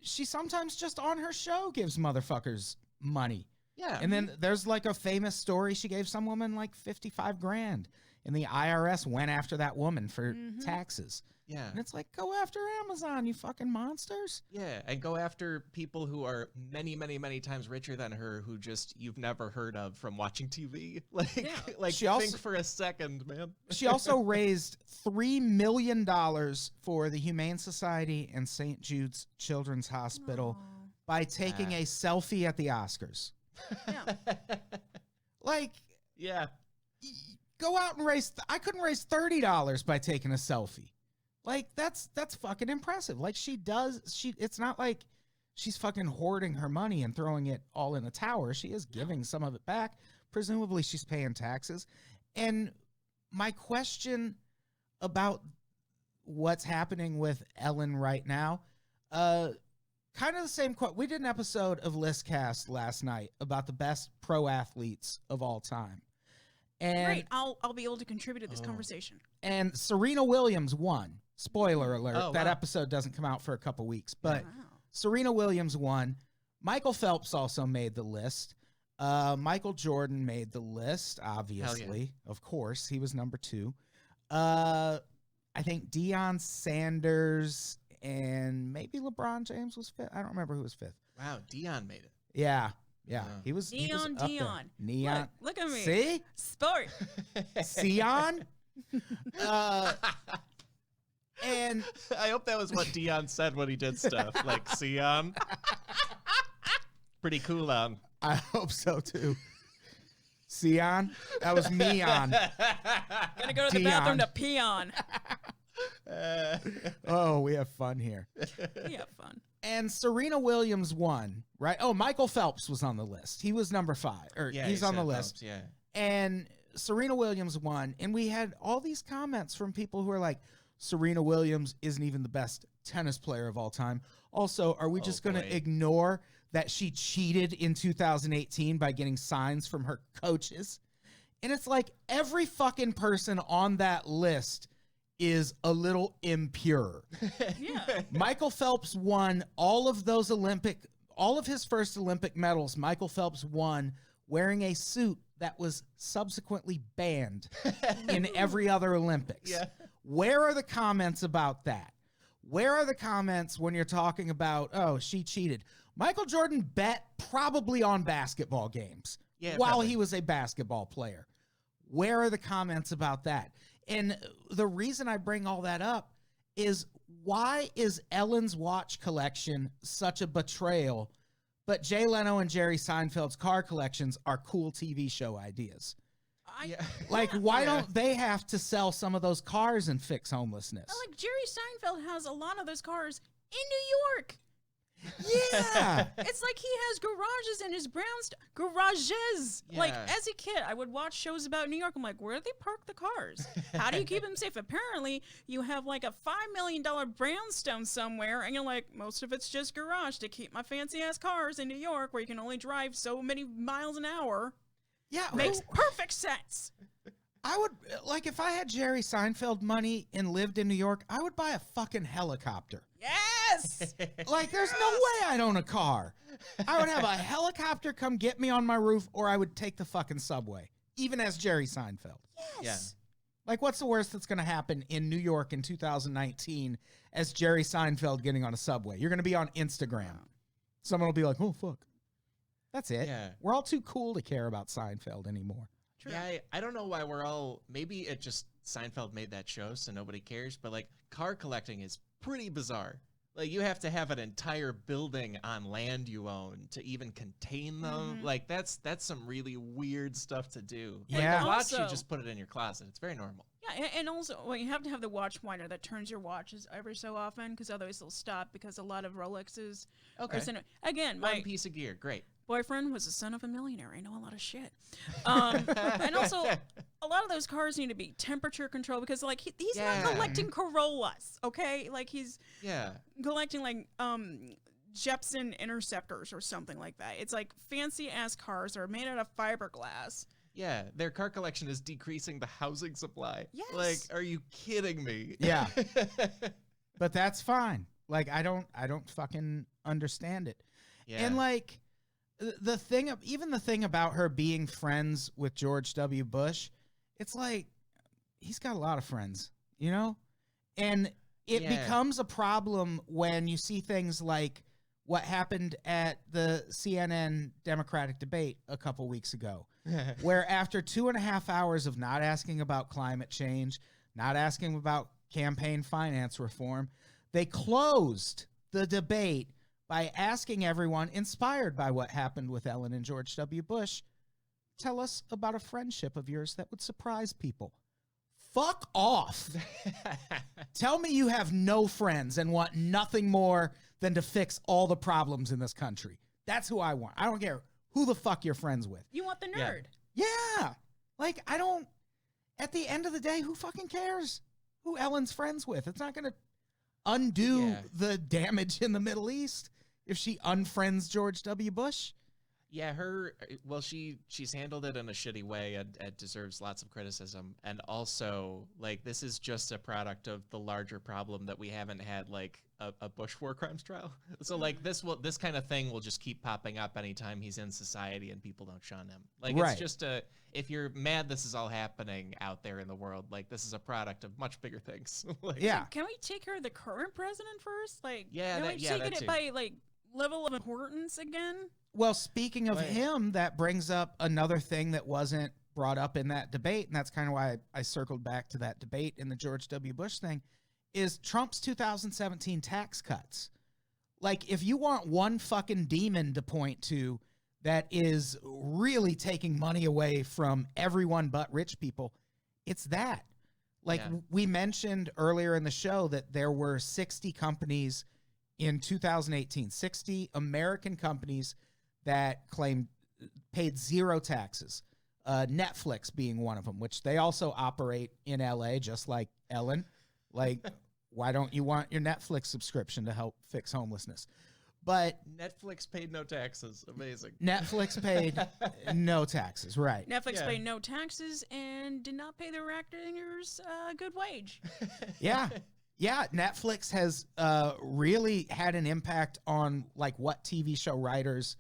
she sometimes just on her show gives motherfuckers money. Yeah. And then there's, like, a famous story. She gave some woman, like, $55,000. And the IRS went after that woman for taxes. Yeah. And it's like, go after Amazon, you fucking monsters. Yeah, and go after people who are many, many, many times richer than her, who just you've never heard of from watching TV. Like, Yeah. like She think also- for a second, man. She also raised $3 million for the Humane Society and St. Jude's Children's Hospital Aw. by taking a selfie at the Oscars. Yeah. Like, Yeah. go out and raise. I couldn't raise $30 by taking a selfie. Like, that's fucking impressive. Like, she does. It's not like she's fucking hoarding her money and throwing it all in a tower. She is giving some of it back. Presumably, she's paying taxes. And my question about what's happening with Ellen right now, kind of the same quote. We did an episode of Listcast last night about the best pro athletes of all time. And Great. I'll be able to contribute to this conversation. and Serena Williams won. Spoiler alert. Oh, that wow. episode doesn't come out for a couple weeks, but Wow. Serena Williams won. Michael Phelps also made the list. Michael Jordan made the list, obviously. Of course, he was number 2. I think Deion Sanders and maybe LeBron James was 5th. I don't remember who was 5th. Wow, Dion made it. Yeah. Wow. He was he was Neon up there. Dion. Neon. Look at me. See? Sport. Sion? And I hope that was what Dion said when he did stuff. Like, Sion. Pretty cool on. I hope so too. Sion? That was me on. Gonna go to the bathroom to pee on. Oh, we have fun here. We have fun. And Serena Williams won, right? Oh, Michael Phelps was on the list. He was number 5. Or Yeah, he's he on the said list. Phelps, yeah. And Serena Williams won. And we had all these comments from people who are like, Serena Williams isn't even the best tennis player of all time. Also, are we just going boy. to ignore that she cheated in 2018 by getting signs from her coaches? And it's like every fucking person on that list is a little impure. Yeah. Michael Phelps won all of his first Olympic medals. Michael Phelps won wearing a suit that was subsequently banned in every other Olympics. Yeah. Where are the comments about that? Where are the comments when you're talking about, oh, she cheated? Michael Jordan bet probably on basketball games while probably. he was a basketball player. Where are the comments about that? And the reason I bring all that up is, why is Ellen's watch collection such a betrayal, but Jay Leno and Jerry Seinfeld's car collections are cool TV show ideas? Yeah. Like, why don't they have to sell some of those cars and fix homelessness? Like Jerry Seinfeld has a lot of those cars in New York. Yeah. It's like he has garages in his garages. Like, Yeah. as a kid, I would watch shows about New York. I'm like, where do they park the cars? How do you keep them safe? Apparently, you have like a $5 million brownstone somewhere, and you're like, most of it's just garage to keep my fancy ass cars in New York, where you can only drive so many miles an hour. Yeah. Makes perfect sense. I would, like, if I had Jerry Seinfeld money and lived in New York, I would buy a fucking helicopter. Yes. Like, there's no way I'd own a car. I would have a helicopter come get me on my roof, or I would take the fucking subway, even as Jerry Seinfeld. Yes. Like, what's the worst that's going to happen in New York in 2019 as Jerry Seinfeld getting on a subway? You're going to be on Instagram. Someone will be like, oh, fuck. That's it. Yeah. We're all too cool to care about Seinfeld anymore. True. Yeah, I don't know why we're all, maybe it just, Seinfeld made that show so nobody cares, but like, car collecting is pretty bizarre. Like, you have to have an entire building on land you own to even contain them. Mhm. Like, that's some really weird stuff to do. Yeah. Like, a watch, you Also- just put it in your closet. It's very normal. Yeah, and also, well, you have to have the watch winder that turns your watches every so often, because otherwise they'll stop, because a lot of Rolexes Okay. are again, One my piece of gear, great. boyfriend was the son of a millionaire. I know a lot of shit. And also, a lot of those cars need to be temperature controlled, because like he's Yeah. not collecting Corollas, okay? Like he's Yeah. collecting like Jepson Interceptors or something like that. It's like fancy ass cars that are made out of fiberglass. Yeah, their car collection is decreasing the housing supply. Yes. Like, are you kidding me? Yeah. But that's fine. Like, I don't fucking understand it. Yeah. And like the thing about her being friends with George W. Bush, it's like he's got a lot of friends, you know? And It Yeah. becomes a problem when you see things like what happened at the CNN Democratic debate a couple weeks ago, where after 2.5 hours of not asking about climate change, not asking about campaign finance reform, they closed the debate by asking everyone, inspired by what happened with Ellen and George W. Bush, tell us about a friendship of yours that would surprise people. Fuck off. Tell me you have no friends and want nothing more than to fix all the problems in this country. That's who I want. I don't care who the fuck you're friends with. You want the Yeah. nerd. Yeah. Like, I don't, at the end of the day, who fucking cares who Ellen's friends with? It's not going to undo Yeah. the damage in the Middle East if she unfriends George W. Bush. Yeah, she's handled it in a shitty way and deserves lots of criticism. And also, like, this is just a product of the larger problem that we haven't had, like, a Bush war crimes trial. So, like, this kind of thing will just keep popping up anytime he's in society and people don't shun him. Like, Right. it's just if you're mad this is all happening out there in the world, like, this is a product of much bigger things. Like, Yeah. Can we take care of the current president first? Like, Yeah, can that- we yeah, taking that it too. by like level of importance again? Well, speaking of Right. him, that brings up another thing that wasn't brought up in that debate, and that's kind of why I circled back to that debate in the George W. Bush thing, is Trump's 2017 tax cuts. Like, if you want one fucking demon to point to that is really taking money away from everyone but rich people, it's that. Like, Yeah. we mentioned earlier in the show that there were 60 companies in 2018, 60 American companies that paid zero taxes. Netflix being one of them, which they also operate in LA, just like Ellen. Like, why don't you want your Netflix subscription to help fix homelessness? But Netflix paid no taxes. Amazing. Netflix paid no taxes, right? Netflix Yeah. paid no taxes and did not pay their actors a good wage. Yeah. Yeah, Netflix has really had an impact on like what TV show writers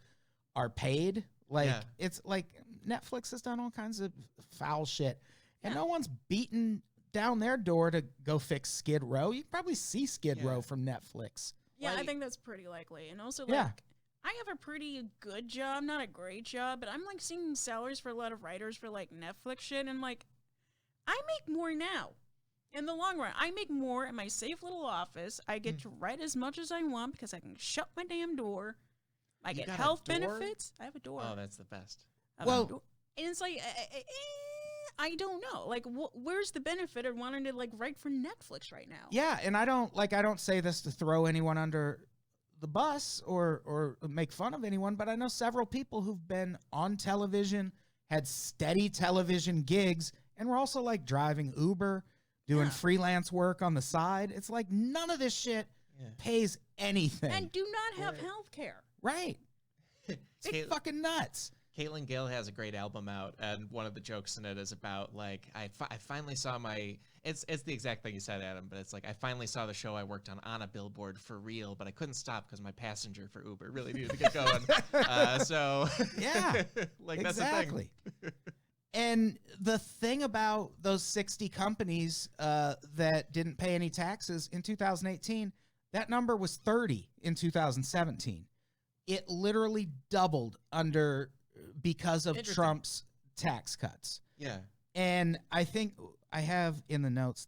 are paid. Like, Yeah. it's like Netflix has done all kinds of foul shit, and Yeah. no one's beaten down their door to go fix Skid Row. You can probably see Skid Yeah. Row from Netflix. Yeah, I Like- think that's pretty likely. And also, like, Yeah. I have a pretty good job, not a great job, but I'm like seeing salaries for a lot of writers for like Netflix shit, and like, I make more now. In the long run, I make more in my safe little office. I get to write as much as I want because I can shut my damn door. I You get got a health door? benefits. I have a door. Oh, that's the best. I have a Well- door. And it's like, I don't know. Like, where's the benefit of wanting to like write for Netflix right now? Yeah, and I don't say this to throw anyone under the bus or make fun of anyone, but I know several people who've been on television, had steady television gigs, and were also like driving Uber, doing Yeah. freelance work on the side. It's like none of this shit Yeah. pays anything. And do not have Right. health care. Right. It's Cait- fucking nuts. Caitlin Gale has a great album out, and one of the jokes in it is about like I finally saw my. It's the exact thing you said, Adam, but it's like I finally saw the show I worked on a billboard for real, but I couldn't stop because my passenger for Uber really needed to get going. So Yeah, like exactly. And the thing about those 60 companies that didn't pay any taxes in 2018, that number was 30 in 2017. It literally doubled because of Interesting. Trump's tax cuts. Yeah. And I think I have in the notes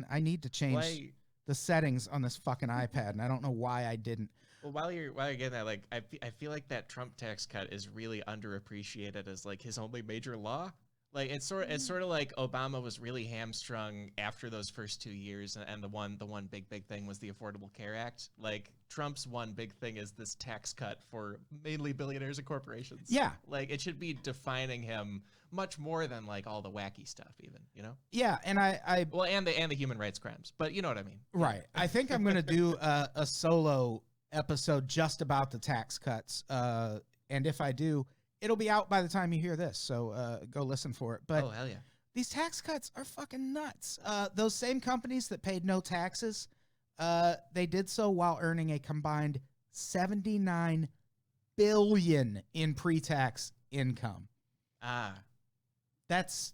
I need to change Why, the settings on this fucking iPad, and I don't know why I didn't. well, while you're getting that, like I feel like that Trump tax cut is really underappreciated as like his only major law. Like it's sort of like Obama was really hamstrung after those first 2 years, and the one big thing was the Affordable Care Act. Like Trump's one big thing is this tax cut for mainly billionaires and corporations. Yeah. Like it should be defining him much more than like all the wacky stuff, even, you know. Yeah, and I Well, and the human rights crimes, but you know what I mean. right. I think I'm going to do a solo episode just about the tax cuts. And if I do, it'll be out by the time you hear this. So go listen for it. But Oh hell yeah. these tax cuts are fucking nuts. Those same companies that paid no taxes, they did so while earning a combined $79 billion in pre-tax income. Ah. That's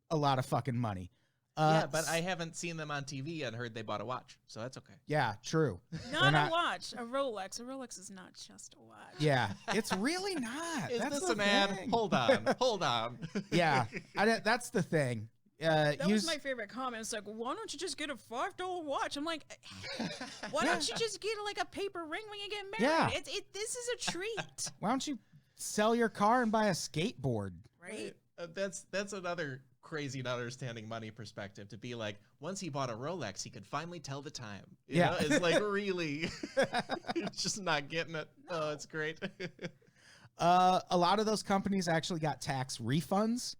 a lot of fucking money. Yeah, but I haven't seen them on TV and heard they bought a watch, so that's okay. Yeah, true. Not not- a watch, a Rolex. A Rolex is not just a watch. Yeah, it's really not. Is That's this the an ad? thing. Hold on, hold on. Yeah, that's the thing. That was my favorite comment. It's like, why don't you just get a $5 watch? I'm like, why don't you just get like a paper ring when you get married? Yeah. This is a treat, Why don't you sell your car and buy a skateboard? right? That's another crazy not understanding money perspective, to be like, once he bought a Rolex, he could finally tell the time. You know? It's like, really, it's just not getting it. Oh, it's great. A lot of those companies actually got tax refunds,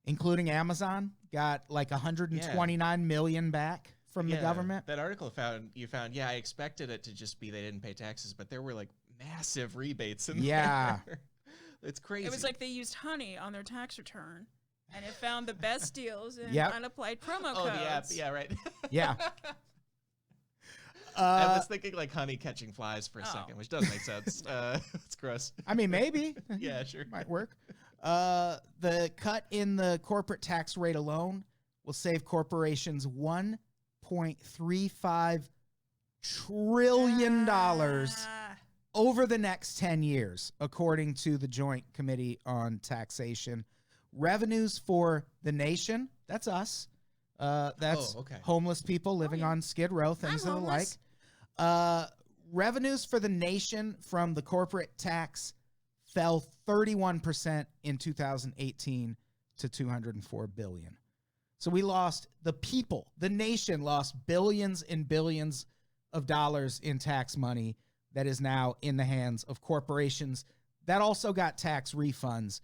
including Amazon. Got like 129 million back from the government. That article you found, yeah, I expected it to just be they didn't pay taxes, but there were like massive rebates in Yeah. there. It's crazy. It was like they used honey on their tax return, and it found the best deals and Yep. unapplied promo oh, codes. the app, yeah, right. Yeah. I was thinking like honey catching flies for a Oh. second, which doesn't make sense. It's gross. I mean, maybe. Yeah, sure. Might work. The cut in the corporate tax rate alone will save corporations $1.35 trillion Ah, over the next 10 years, according to the Joint Committee on Taxation. Revenues for the nation, that's us. That's okay. homeless people living yeah. on Skid Row, things I'm of the like. homeless. Revenues for the nation from the corporate tax fell 31% in 2018 to $204 billion. So we lost, the nation lost billions and billions of dollars in tax money that is now in the hands of corporations that also got tax refunds.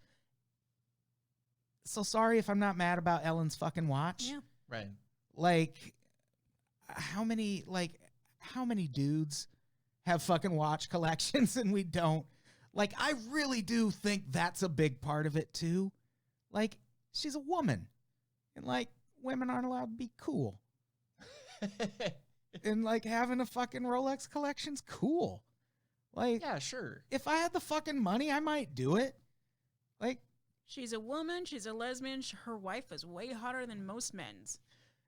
So sorry if I'm not mad about Ellen's fucking watch. yeah. Right. Like, how many dudes have fucking watch collections and we don't? Like, I really do think that's a big part of it too. Like, she's a woman, and like, women aren't allowed to be cool. And like, having a fucking Rolex collection's cool. Like, Yeah, sure. if I had the fucking money, I might do it. Like, She's a woman. She's a lesbian. Her wife is way hotter than most men's.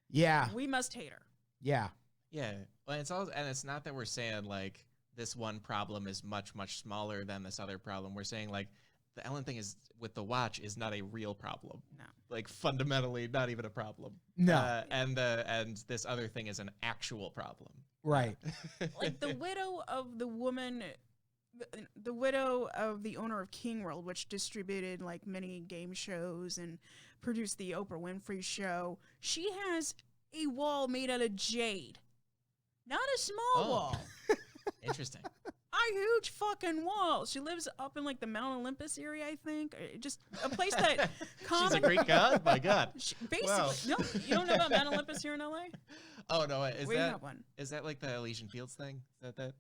yeah, We must hate her. yeah, Yeah. Well, it's all, and it's not that we're saying like this one problem is much, much smaller than this other problem. We're saying like the Ellen thing is with the watch is not a real problem. No. Like fundamentally not even a problem. no, And this other thing is an actual problem. right, Like the widow of the woman, the widow of the owner of King World, which distributed like many game shows and produced the Oprah Winfrey Show. She has a wall made out of jade, not a small wall. Interesting. A huge fucking wall. She lives up in like the Mount Olympus area, I think. Just a place that She's a comic. Greek god? My God. Basically, Wow. no, you don't know about Mount Olympus here in LA? Oh, no. Is We that have one. like the Elysian Fields thing? Is that?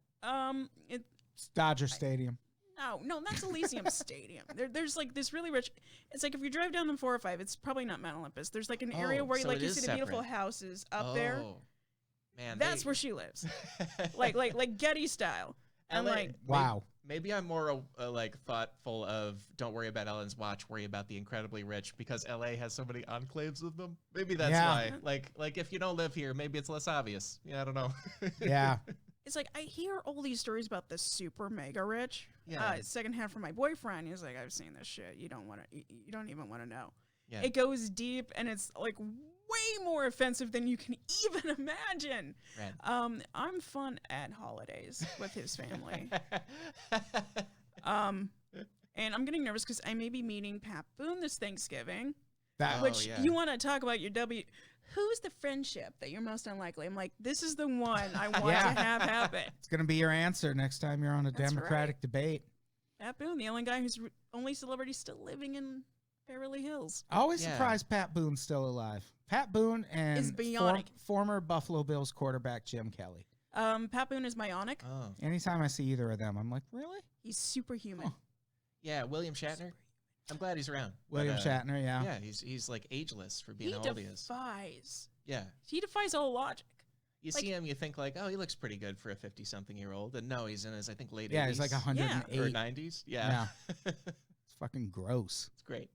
It's Dodger Stadium. No, that's Elysium Stadium. There's like this really rich. It's like if you drive down the 405, it's probably not Mount Olympus. There's like an area Oh, where so like it you is see the beautiful separate. houses up there. Oh, man. That's where she lives, like Getty style. And LA like, Wow. Maybe I'm more like thoughtful of don't worry about Ellen's watch, worry about the incredibly rich, because LA has so many enclaves of them. Maybe that's Yeah. why. Like if you don't live here, maybe it's less obvious. Yeah, I don't know. Yeah. it's like I hear all these stories about the super mega rich. Yeah. Secondhand from my boyfriend. He's like, I've seen this shit. You don't want to. You don't even want to know. Yeah. It goes deep, and it's like way more offensive than you can even imagine. Right. I'm fun at holidays with his family. And I'm getting nervous because I may be meeting Pat Boone this Thanksgiving, That Oh, which yeah. you want to talk about your W. Who's the friendship that you're most unlikely? I'm like, this is the one I want Yeah. to have happen. it's gonna be your answer next time you're on a That's Democratic debate. Pat Boone, the only guy who's only celebrity still living in Beverly Hills. Always Yeah. surprised Pat Boone's still alive. Pat Boone and Is bionic. former Buffalo Bills quarterback Jim Kelly. Pat Boone is bionic. Oh. Anytime I see either of them, I'm like, really? He's superhuman. Oh. Yeah, William Shatner. I'm glad he's around. William But, Shatner, yeah. Yeah, he's like ageless for being He how old he is. defies. Yeah. He defies all logic. You Like- see him, you think like, oh, he looks pretty good for a 50-something-year-old, and no, he's in his I think late Yeah, 80s he's like 108. or 90s. Yeah, It's fucking gross. it's great.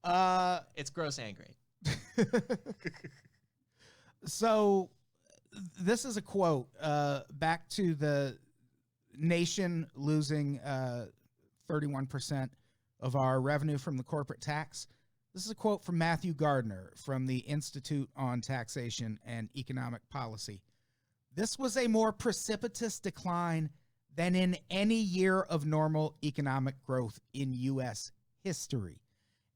Uh, It's gross and great. So this is a quote back to the nation losing 31% of our revenue from the corporate tax. This is a quote from Matthew Gardner from the Institute on Taxation and Economic Policy. This was a more precipitous decline than in any year of normal economic growth in U.S. history.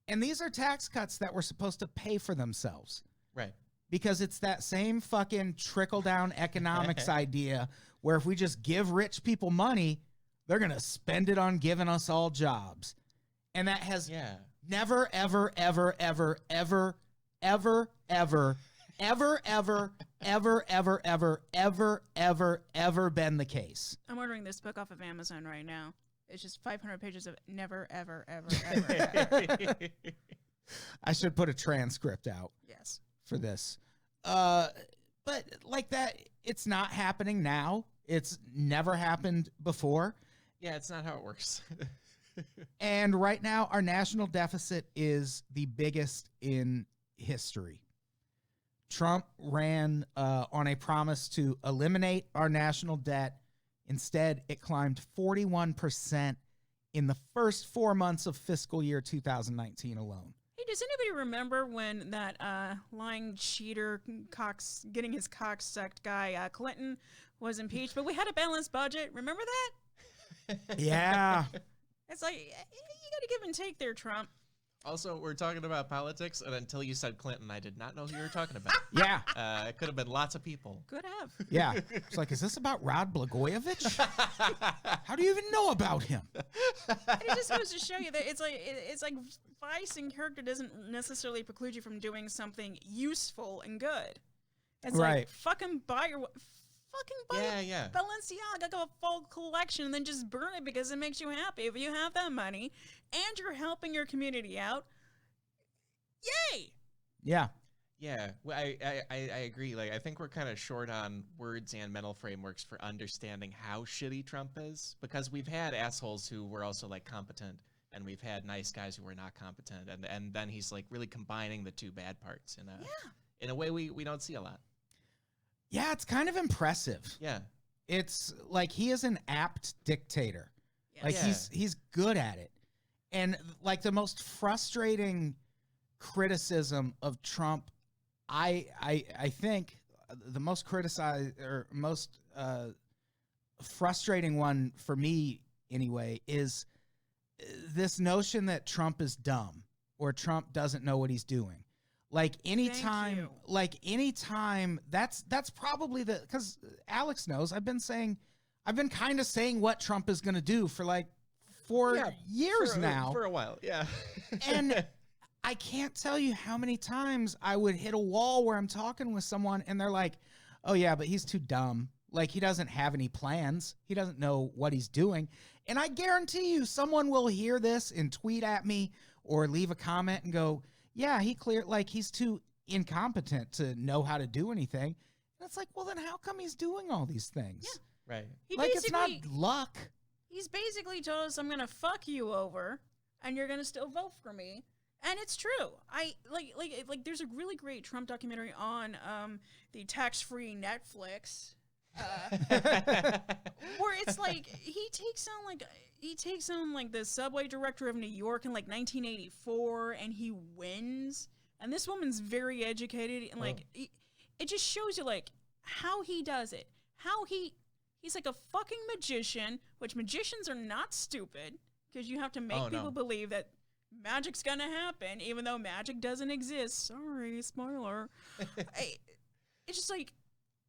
And these are tax cuts that were supposed to pay for themselves. Right. Because it's that same fucking trickle-down economics idea where if we just give rich people money, they're going to spend it on giving us all jobs. And that has never, ever, ever, ever, ever, ever, ever, ever, ever, ever, ever, ever, ever, ever, ever been the case. I'm ordering this book off of Amazon right now. It's just 500 pages of never, ever, ever, ever, ever. I should put a transcript out. Yes. For this. But like that, it's not happening now. It's never happened before. Yeah, it's not how it works. And right now, our national deficit is the biggest in history. Trump ran on a promise to eliminate our national debt. Instead, it climbed 41% in the first 4 months of fiscal year 2019 alone. Hey, does anybody remember when that lying cheater, getting his cock sucked guy, Clinton, was impeached? But we had a balanced budget. Remember that? Yeah. It's like, you got to give and take there, Trump. Also, we're talking about politics, and until you said Clinton, I did not know who you were talking about. Yeah. It could have been lots of people. Could have. Yeah. It's like, is this about Rod Blagojevich? How do you even know about him? And it just goes to show you that it's like vice in character doesn't necessarily preclude you from doing something useful and good. It's Right. like fucking buy Yeah. Balenciaga, go a full collection, and then just burn it because it makes you happy. If you have that money and you're helping your community out, yay! Yeah. Yeah, well, I agree. Like, I think we're kind of short on words and mental frameworks for understanding how shitty Trump is, because we've had assholes who were also like competent, and we've had nice guys who were not competent, and then he's like really combining the two bad parts in a way we don't see a lot. Yeah, it's kind of impressive. Yeah. It's like he is an apt dictator. Yeah. Like he's good at it. And like the most frustrating criticism of Trump, I think the most criticized or most frustrating one for me anyway is this notion that Trump is dumb or Trump doesn't know what he's doing. Like anytime, that's probably because Alex knows I've been kind of saying what Trump is going to do for like 4 years now. For a while, yeah. And I can't tell you how many times I would hit a wall where I'm talking with someone and they're like, oh yeah, but he's too dumb. Like he doesn't have any plans. He doesn't know what he's doing. And I guarantee you someone will hear this and tweet at me or leave a comment and go, yeah, he's too incompetent to know how to do anything. And it's like, well, then how come he's doing all these things? Yeah. Right. It's not luck. He's basically told us, I'm going to fuck you over and you're going to still vote for me. And it's true. I like there's a really great Trump documentary on the tax-free Netflix where it's like he takes on like the subway director of New York in like 1984 and he wins. And this woman's very educated and like it just shows you like how he does it. How he's like a fucking magician, which magicians are not stupid because you have to make people believe that magic's gonna happen, even though magic doesn't exist. Sorry, spoiler. It's just like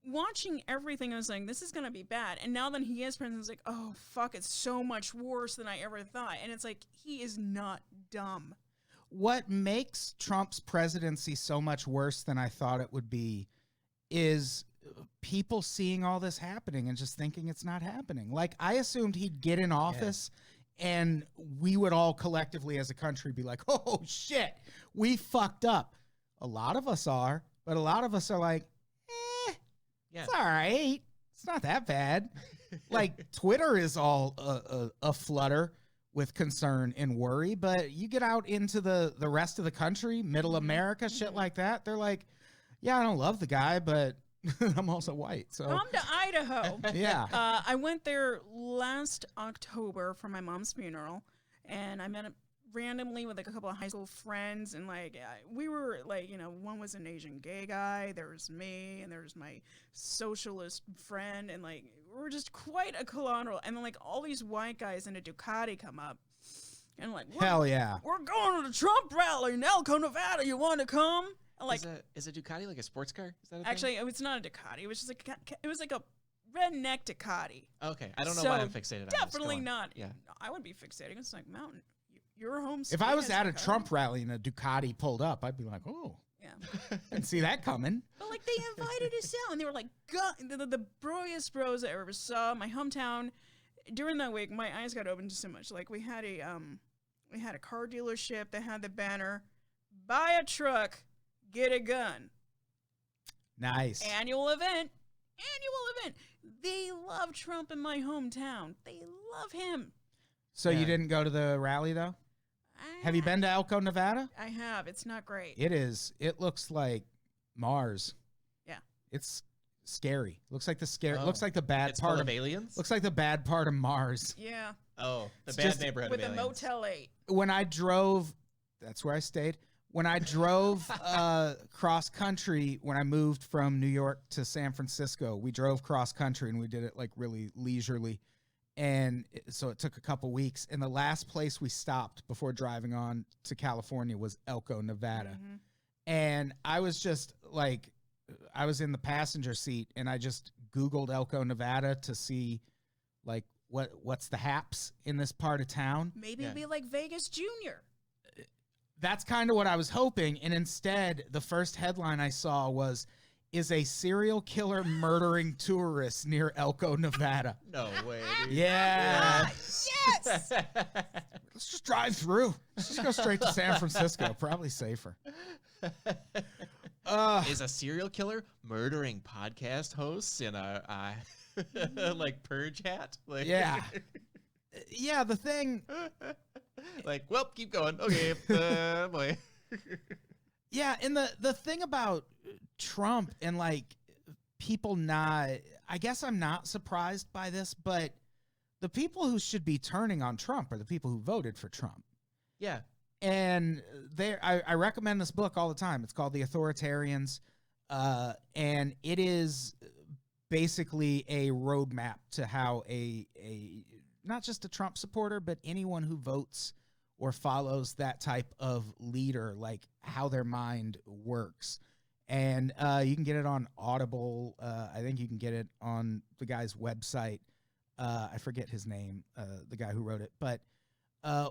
watching everything. I was like, this is gonna be bad. And now that he is president, it's like, oh fuck, it's so much worse than I ever thought. And it's like he is not dumb. What makes Trump's presidency so much worse than I thought it would be is people seeing all this happening and just thinking it's not happening. Like I assumed he'd get in office. Yeah. And we would all collectively as a country be like, oh, shit, we fucked up. A lot of us are, but a lot of us are like, it's all right. It's not that bad. Like Twitter is all a flutter with concern and worry. But you get out into the rest of the country, middle America, shit like that. They're like, yeah, I don't love the guy, but I'm also white. So Come to Idaho. yeah. I went there last October for my mom's funeral, and I met up randomly with like a couple of high school friends, and like we were like, one was an Asian gay guy, there was me, and there was my socialist friend, and like we were just quite a collateral. And then like all these white guys in a Ducati come up, and like, Hell yeah. we're going to the Trump rally in Elko, Nevada. You want to come? And like, is a Ducati like a sports car? Is that a actually, thing? it's not a Ducati. It was just like it was like a redneck Ducati. Okay, I don't know why I'm fixated on this. Definitely Go on. not. Yeah. I would be fixating. It's like mountain. Your home. If I was at a Trump rally and a Ducati pulled up, I'd be like, oh, Yeah. I didn't see that coming. But like they invited us out, and they were like, the broiest bros I ever saw. My hometown. During that week, my eyes got opened so much. Like we had a car dealership that had the banner, "Buy a truck, get a gun." Nice. Annual event. They love Trump in my hometown. They love him. So Yeah. you didn't go to the rally though? Have you been to Elko, Nevada? I have. It's not great. It is. It looks like Mars. Yeah. It's scary. Looks like the scary. Oh. Looks like the bad It's part full of of aliens. Looks like the bad part of Mars. Yeah. Oh, the It's bad just- neighborhood With of a aliens. Motel 8. When I drove, that's where I stayed. When I drove cross country, when I moved from New York to San Francisco, we drove cross country and we did it like really leisurely. And so it took a couple weeks. And the last place we stopped before driving on to California was Elko, Nevada. Mhm. And I was just like, I was in the passenger seat and I just Googled Elko, Nevada to see like what's the haps in this part of town. Maybe Yeah. it'd be like Vegas Junior. That's kind of what I was hoping. And instead, the first headline I saw was, "Is a serial killer murdering tourists near Elko, Nevada?" No way. Dude. Yeah. Yes. Let's just drive through. Let's just go straight to San Francisco. Probably safer. Is a serial killer murdering podcast hosts in a like purge hat? Like, Yeah. Yeah, the thing. like, well, keep going. Okay, boy. Yeah, and the thing about Trump and like people not, I guess I'm not surprised by this, but the people who should be turning on Trump are the people who voted for Trump. Yeah. And I recommend this book all the time. It's called The Authoritarians, and it is basically a roadmap to how a not just a Trump supporter, but anyone who votes or follows that type of leader, like how their mind works. And you can get it on Audible. I think you can get it on the guy's website. I forget his name, the guy who wrote it. But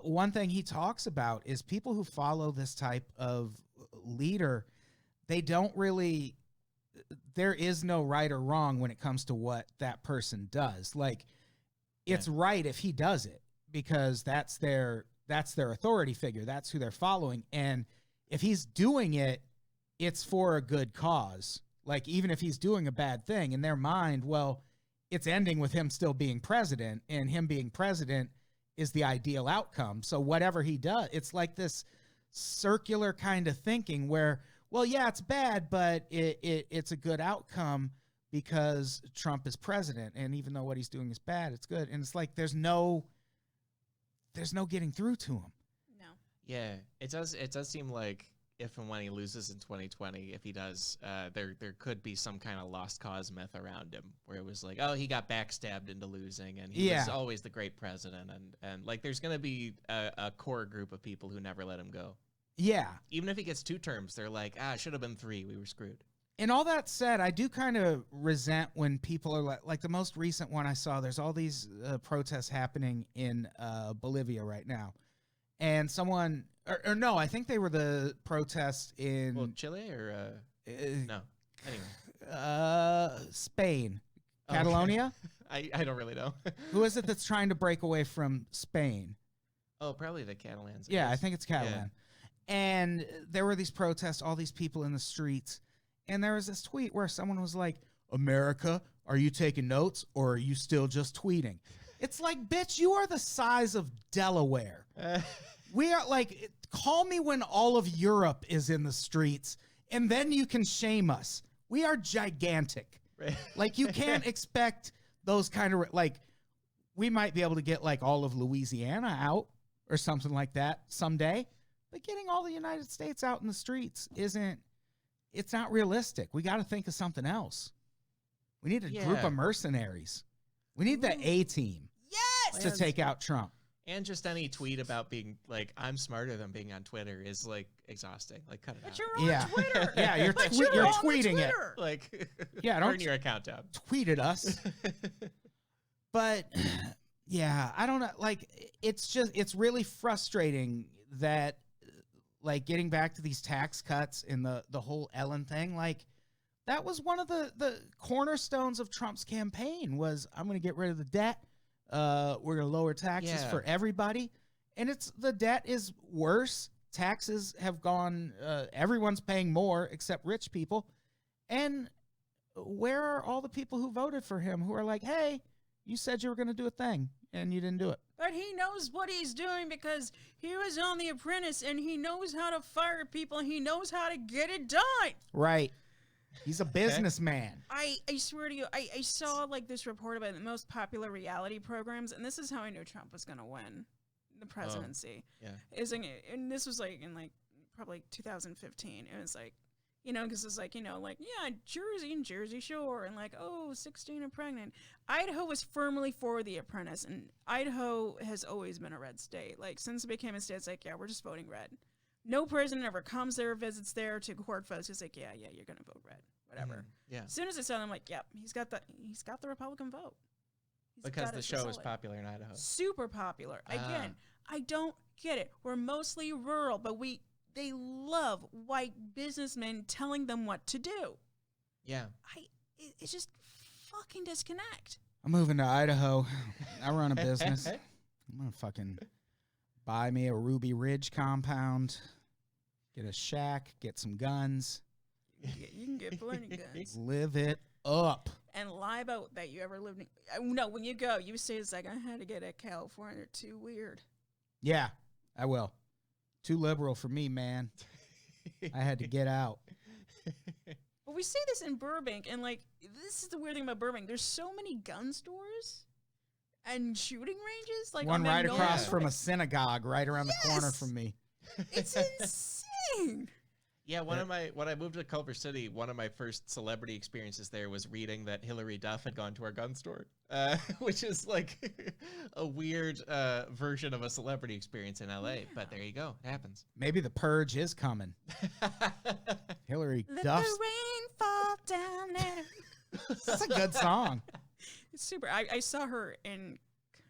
one thing he talks about is people who follow this type of leader, they don't really, there is no right or wrong when it comes to what that person does. Like, it's right if he does it because that's their authority figure. That's who they're following. And if he's doing it, it's for a good cause. Like, even if he's doing a bad thing in their mind, well, it's ending with him still being president, and him being president is the ideal outcome. So whatever he does, it's like this circular kind of thinking where, well, yeah, it's bad, but it's a good outcome because Trump is president. And even though what he's doing is bad, it's good. And it's like, there's no getting through to him. No. Yeah, it does seem like if and when he loses in 2020, if he does, there could be some kind of lost cause myth around him where it was like, oh, he got backstabbed into losing, and he was always the great president, and like there's gonna be a core group of people who never let him go. Yeah. Even if he gets 2 terms, they're like, it should have been 3. We were screwed. And all that said, I do kind of resent when people are like the most recent one I saw, there's all these protests happening in Bolivia right now. And someone, or no, I think they were the protests in Well, Chile or no. Anyway, Spain, Okay. Catalonia. I don't really know. Who is it that's trying to break away from Spain? Oh, probably the Catalans. Yeah, I guess. think it's Catalan. And there were these protests, all these people in the streets. And there was this tweet where someone was like, America, are you taking notes or are you still just tweeting? It's like, bitch, you are the size of Delaware. We are like, call me when all of Europe is in the streets, and then you can shame us. We are gigantic. Right. Like, you can't expect those kind of, like, we might be able to get like all of Louisiana out or something like that someday, but getting all the United States out in the streets it's not realistic. We got to think of something else. We need a group of mercenaries. We need the A-team to take out Trump. And just any tweet about being like, I'm smarter than being on Twitter is like exhausting. Like, cut it out. But you're on Twitter. Yeah, you're But you're on tweeting it. Twitter. Like, Yeah, turn your account down. Tweet at us. But yeah, I don't know. Like, it's really frustrating that, like, getting back to these tax cuts and the whole Ellen thing, like, that was one of the cornerstones of Trump's campaign was, I'm going to get rid of the debt. We're going to lower taxes for everybody. And the debt is worse. Taxes have gone, everyone's paying more except rich people. And where are all the people who voted for him who are like, hey, you said you were going to do a thing and you didn't do it? But he knows what he's doing because he was on The Apprentice and he knows how to fire people. And he knows how to get it done. Right. He's a businessman. I swear to you, I saw like this report about the most popular reality programs, and this is how I knew Trump was going to win the presidency. And this was like in like probably 2015. It was like, you know, because it's like, you know, like, yeah, Jersey and Jersey Shore, and like, oh, 16 and pregnant. Idaho was firmly for The Apprentice, and Idaho has always been a red state. Like, since it became a state, it's like, yeah, we're just voting red. No president ever comes there, visits there to court votes. He's like, yeah, you're gonna vote red, whatever. Yeah. As soon as I saw him, I'm like, yep, he's got the Republican vote. Because the show is popular in Idaho. Super popular. Again, I don't get it. We're mostly rural, but they love white businessmen telling them what to do. Yeah. It's just fucking disconnect. I'm moving to Idaho. I run a business. I'm gonna fucking buy me a Ruby Ridge compound, get a shack, get some guns. You can get plenty guns. Live it up. And lie about that you ever lived in. No, when you go, you say it's like, I had to get to California. Too weird. Yeah, I will. Too liberal for me, man. I had to get out. But we see this in Burbank, and like, this is the weird thing about Burbank. There's so many gun stores and shooting ranges. Like one right across from a synagogue right around the corner from me. It's insane. Yeah, when I moved to Culver City, one of my first celebrity experiences there was reading that Hillary Duff had gone to our gun store, which is like a weird version of a celebrity experience in LA. But there you go, it happens. Maybe the purge is coming. Hillary Duff. Let the rain fall down. That's a good song. It's super. I saw her in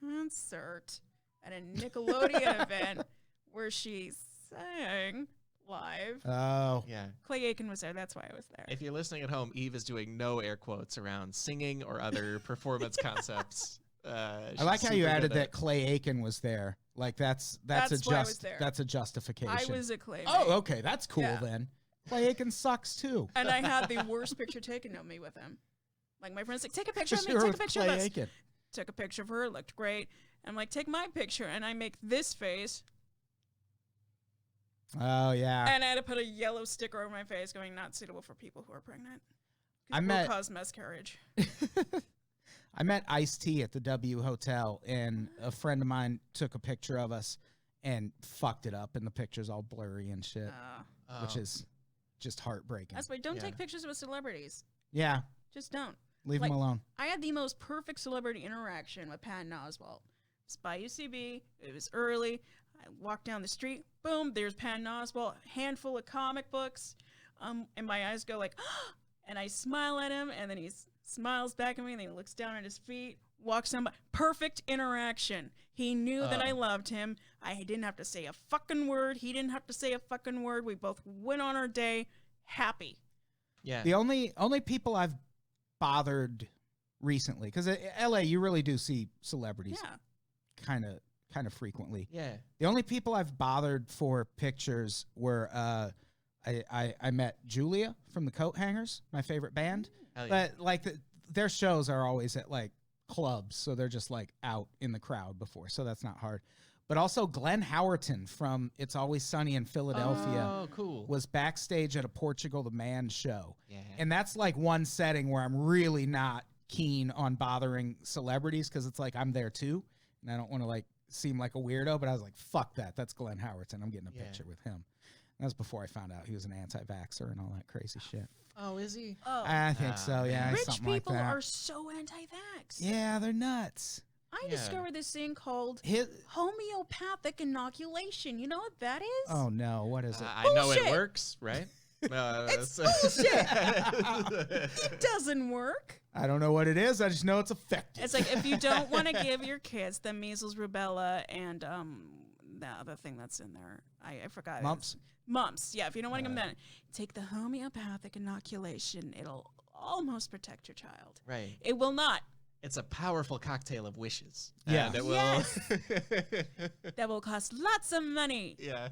concert at a Nickelodeon event where she sang live. Oh. Yeah. Clay Aiken was there. That's why I was there. If you're listening at home, Eve is doing no air quotes around singing or other performance concepts. I like how you added that Clay Aiken was there. Like that's a justification. I was a Clay. Oh, okay, that's cool then. Clay Aiken sucks too. And I had the worst picture taken of me with him. Like my friend's like, take a picture of me. You're Take a with picture Clay of us. Aiken. Took a picture of her. Looked great. I'm like, take my picture, and I make this face. Oh yeah. And I had to put a yellow sticker over my face, going not suitable for people who are pregnant. I will met cause miscarriage. I met Ice-T at the W Hotel, and a friend of mine took a picture of us and fucked it up, and the picture's all blurry and shit, which is just heartbreaking. That's why don't take pictures with celebrities. Yeah. Just don't. Leave them alone. I had the most perfect celebrity interaction with Patton Oswalt. It was by UCB. It was early. I walked down the street. Boom, there's Patton Oswalt. Handful of comic books. And my eyes go like, and I smile at him, and then he smiles back at me, and then he looks down at his feet, walks on by. Perfect interaction. He knew that I loved him. I didn't have to say a fucking word. He didn't have to say a fucking word. We both went on our day happy. Yeah. The only people I've bothered recently, because LA, you really do see celebrities kind of frequently. Yeah. The only people I've bothered for pictures were I met Julia from the Coat Hangers, my favorite band. Hell yeah. But like their shows are always at like clubs, so they're just like out in the crowd before, so that's not hard. But also Glenn Howerton from It's Always Sunny in Philadelphia Oh, cool. was backstage at a Portugal the Man show. Yeah. And that's like one setting where I'm really not keen on bothering celebrities because it's like I'm there too. And I don't want to like seem like a weirdo, but I was like, fuck that. That's Glenn Howerton. I'm getting a picture with him. That was before I found out he was an anti-vaxxer and all that crazy shit. Oh, is he? Oh, I think so, yeah. rich something people like that. are so anti-vax. Yeah, they're nuts. I Yeah. discovered this thing called His, homeopathic inoculation. You know what that is? oh no, what is it? I know it Bullshit. works, right? It's bullshit. It doesn't work. I don't know what it is. I just know it's effective. It's like if you don't want to give your kids the measles, rubella, and the other thing that's in there, I forgot. Mumps? Mumps. Yeah, if you don't want to give them that, take the homeopathic inoculation. It'll almost protect your child. Right. It will not. It's a powerful cocktail of wishes. Yeah. And it will. Yes. That will cost lots of money. Yeah.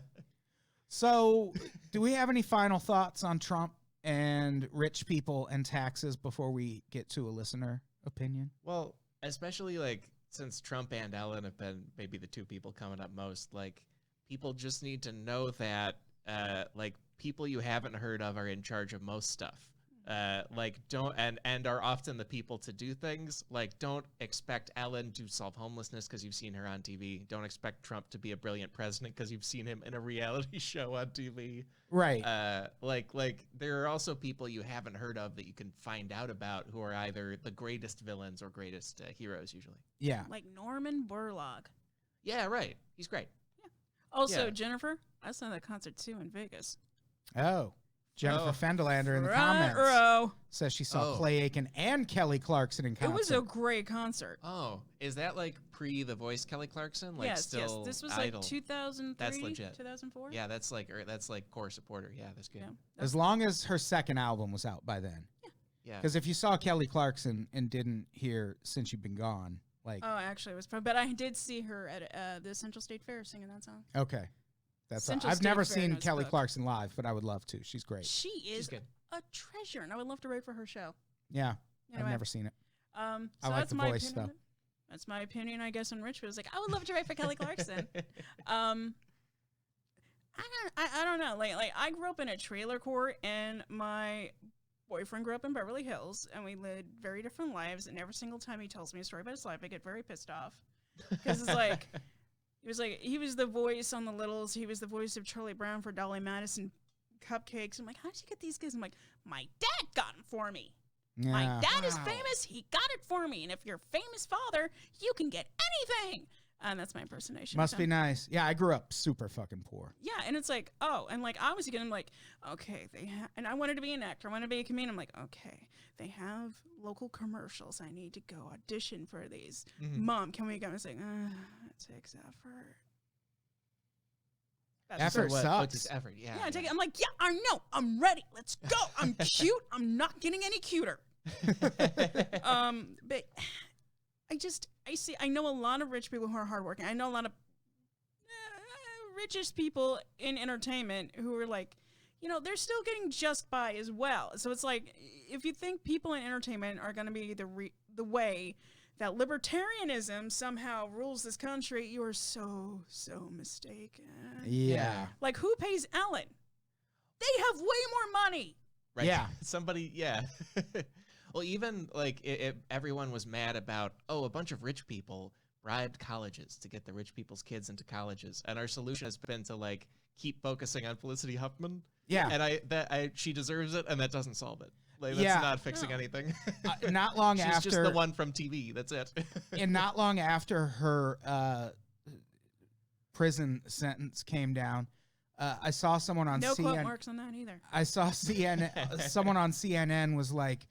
So, do we have any final thoughts on Trump and rich people and taxes before we get to a listener opinion? Well, especially like since Trump and Ellen have been maybe the two people coming up most, like people just need to know that like people you haven't heard of are in charge of most stuff. Like don't and are often the people to do things. Like don't expect Ellen to solve homelessness because you've seen her on TV. Don't expect Trump to be a brilliant president because you've seen him in a reality show on TV. Right. Like there are also people you haven't heard of that you can find out about who are either the greatest villains or greatest heroes usually. Yeah. Like Norman Borlaug. Yeah, right. He's great. Also, Yeah. Jennifer, I saw that concert too in Vegas. Oh. Jennifer Oh. Fendelander in the Front comments row. says she saw Oh. Clay Aiken and Kelly Clarkson in It concert. was a great concert. Oh, is that like pre The Voice Kelly Clarkson? Like yes, still yes. This was Idol? like 2003, That's legit. 2004. Yeah, that's like core supporter. Yeah, that's good. Yeah. As long as her second album was out by then. Yeah. Because if you saw Kelly Clarkson and didn't hear Since You've Been Gone, like, Oh, actually, it was fun. But I did see her at the Central State Fair singing that song. okay. That's Central I've State never Fair seen knows Kelly book. Clarkson live, but I would love to. She's great. She is good. a treasure, and I would love to write for her show. Yeah. Anyway, I've never seen it. So I like that's the my voice, opinion. though. That's my opinion, I guess. And Rich was like, I would love to write for Kelly Clarkson. I don't know. Like I grew up in a trailer court, and my boyfriend grew up in Beverly Hills, and we lived very different lives. And every single time he tells me a story about his life, I get very pissed off because it's like. It was like he was the voice on The Littles. He was the voice of Charlie Brown for Dolly Madison cupcakes. I'm like, how did you get these kids? I'm like, my dad got them for me. Yeah. My dad is famous. He got it for me. And if you're a famous father, you can get anything. And that's my impersonation. Must of be him. nice. Yeah, I grew up super fucking poor. Yeah, and it's like, oh, and like I was getting like, okay, and I wanted to be an actor. I wanted to be a comedian. I'm like, okay, they have local commercials. I need to go audition for these. Mom, can we go? I was like, it takes effort. That's Effort true. sucks. But just effort. Yeah. Yeah, I take it. I'm like, yeah, I know. I'm ready. Let's go. I'm cute. I'm not getting any cuter. But I know a lot of rich people who are hardworking. I know a lot of richest people in entertainment who are like, you know, they're still getting just by as well. So it's like, if you think people in entertainment are going to be the way that libertarianism somehow rules this country, you are so mistaken. Yeah. Like, who pays Ellen? They have way more money. Right. Yeah. Somebody. Yeah. Well, even like everyone was mad about, a bunch of rich people bribed colleges to get the rich people's kids into colleges, and our solution has been to like keep focusing on Felicity Huffman. Yeah. And she deserves it, and that doesn't solve it. Like, that's Yeah. not fixing anything. Not long She's after just the one from TV. That's it. and not long after her prison sentence came down, I saw someone on No quote CNN. marks on that either. I saw CNN. Someone on CNN was like,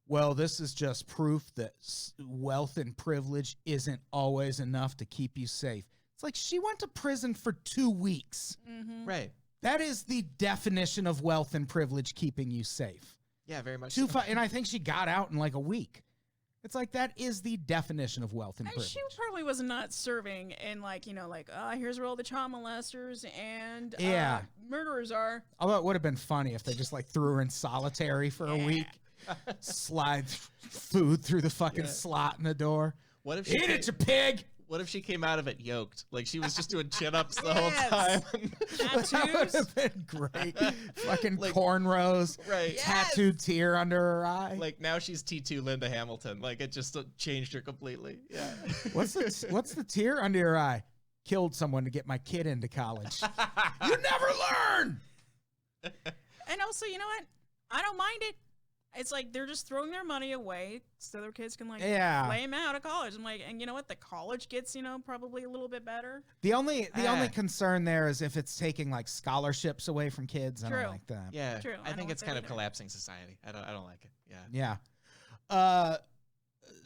"Well, this is just proof that wealth and privilege isn't always enough to keep you safe." It's like she went to prison for 2 weeks. Mm-hmm. Right. That is the definition of wealth and privilege keeping you safe. Yeah, very much. And I think she got out in like a week. It's like that is the definition of wealth and And privilege. she probably was not serving in like, here's where all the child molesters and Yeah. murderers are. Although it would have been funny if they just like threw her in solitary for a week. slide food through the fucking Yeah. slot in the door. What if she Eat it, you pig! What if she came out of it yoked? Like she was just doing chin-ups the whole Yes. time. That would Tattoos. have been great. Fucking Like- cornrows, Right. Yes. tattooed tear under her eye. Like now she's T2 Linda Hamilton. Like it just changed her completely. Yeah. What's the tear under your eye? Killed someone to get my kid into college. You never learn. And also, you know what? I don't mind it. It's like they're just throwing their money away so their kids can like Yeah. flame out of college. I'm like, and you know what? The college gets, probably a little bit better. The only Ah. concern there is if it's taking like scholarships away from kids. I True. don't like that. Yeah. True, I I don't think like it's that kind of either. collapsing society. I don't like it. Yeah. Yeah.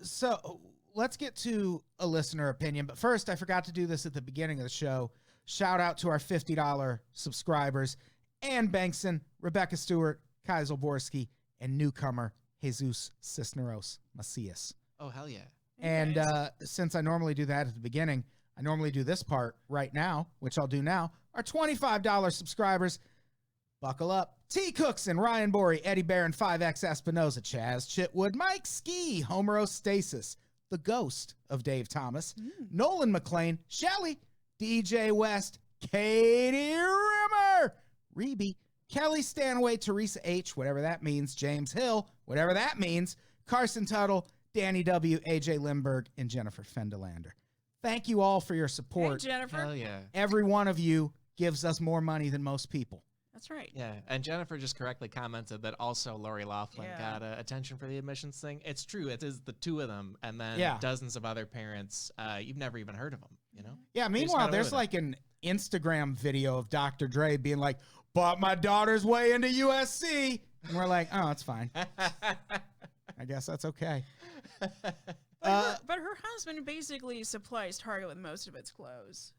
So let's get to a listener opinion. But first, I forgot to do this at the beginning of the show. Shout out to our $50 subscribers, Ann Bankson, Rebecca Stewart, Kai Zolborski, and newcomer Jesus Cisneros Macias. Oh hell yeah. And Nice. since I normally do that at the beginning, I normally do this part right now, which I'll do now. Our $25 subscribers, buckle up. T. Cookson, Ryan Borey, Eddie Barron, 5X Espinoza, Chaz Chitwood, Mike Ski, Homerostasis, the ghost of Dave Thomas, Nolan McLean, Shelly, DJ West, Katie Rimmer, Reby, Kelly Stanway, Teresa H., whatever that means, James Hill, whatever that means, Carson Tuttle, Danny W., AJ Limberg, and Jennifer Fendelander. Thank you all for your Hey, support. Jennifer. Hell yeah. Every one of you gives us more money than most people. That's right. Yeah, and Jennifer just correctly commented that also Lori Laughlin Yeah. got attention for the admissions thing. It's true. It is the two of them, and then Yeah. dozens of other parents. You've never even heard of them, you know? Yeah, just meanwhile, gotta there's live like an Instagram video of Dr. Dre being like, bought my daughter's way into USC. And we're like, oh, it's fine. I guess that's okay. But her husband basically supplies Target with most of its clothes.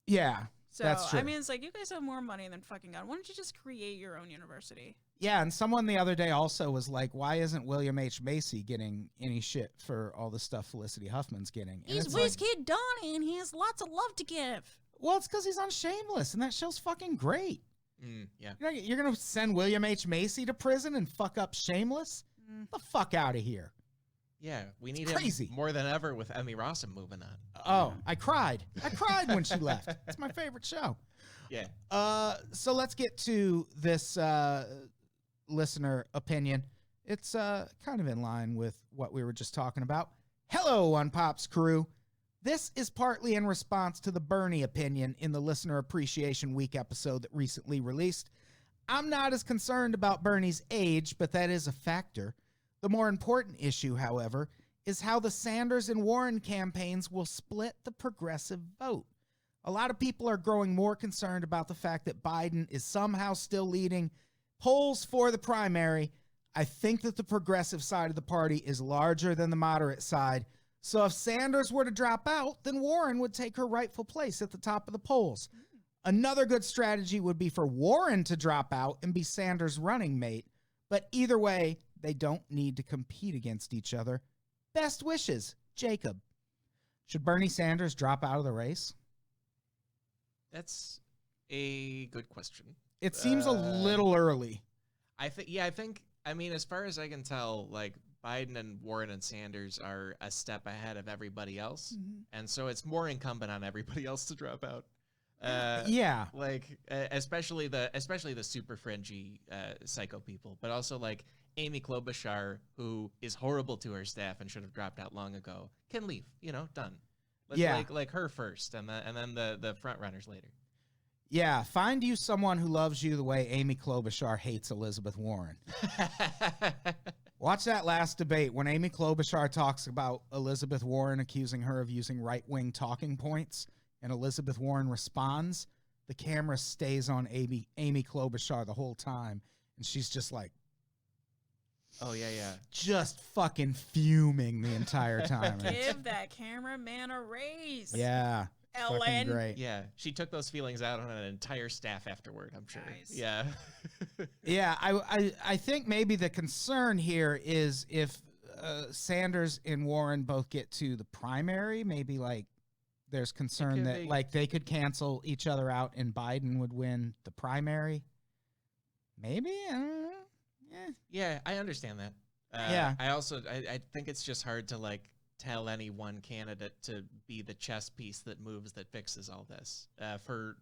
Yeah, So, that's true. I mean, it's like, you guys have more money than fucking God. Why don't you just create your own university? Yeah, and someone the other day also was like, why isn't William H. Macy getting any shit for all the stuff Felicity Huffman's getting? And it's like, Kid Donnie, and he has lots of love to give. well, it's because he's on Shameless, and that show's fucking great. Yeah. You're going to send William H. Macy to prison and fuck up Shameless? Mm. The fuck out of here. Yeah, we need crazy. him more than ever with Emmy Rossum moving on. Oh, I cried. I cried when she left. It's my favorite show. Yeah. So let's get to this listener opinion. It's kind of in line with what we were just talking about. Hello, Unpops crew. This is partly in response to the Bernie opinion in the Listener Appreciation Week episode that recently released. I'm not as concerned about Bernie's age, but that is a factor. The more important issue, however, is how the Sanders and Warren campaigns will split the progressive vote. A lot of people are growing more concerned about the fact that Biden is somehow still leading polls for the primary. I think that the progressive side of the party is larger than the moderate side. So if Sanders were to drop out, then Warren would take her rightful place at the top of the polls. Another good strategy would be for Warren to drop out and be Sanders' running mate. But either way, they don't need to compete against each other. Best wishes, Jacob. Should Bernie Sanders drop out of the race? That's a good question. It seems a little early. I think, I mean, as far as I can tell, like, Biden and Warren and Sanders are a step ahead of everybody else. And so it's more incumbent on everybody else to drop out. Yeah. Like, especially the super fringy psycho people, but also like Amy Klobuchar, who is horrible to her staff and should have dropped out long ago, can leave, done. Yeah. Like her first, and then the front runners later. Yeah, find you someone who loves you the way Amy Klobuchar hates Elizabeth Warren. Watch that last debate when Amy Klobuchar talks about Elizabeth Warren accusing her of using right-wing talking points, and Elizabeth Warren responds. The camera stays on Amy Klobuchar the whole time, and she's just like, Oh yeah. just fucking fuming the entire time. Give that cameraman a raise. Yeah, fucking Ellen. great. Yeah, she took those feelings out on an entire staff afterward, I'm sure. Nice. Yeah. Yeah, I think maybe the concern here is if Sanders and Warren both get to the primary, maybe like there's concern could that be. like they could cancel each other out and Biden would win the primary. Maybe, I don't know. Yeah. Yeah, I understand that. Yeah. I think it's just hard to like tell any one candidate to be the chess piece that moves that fixes all this. For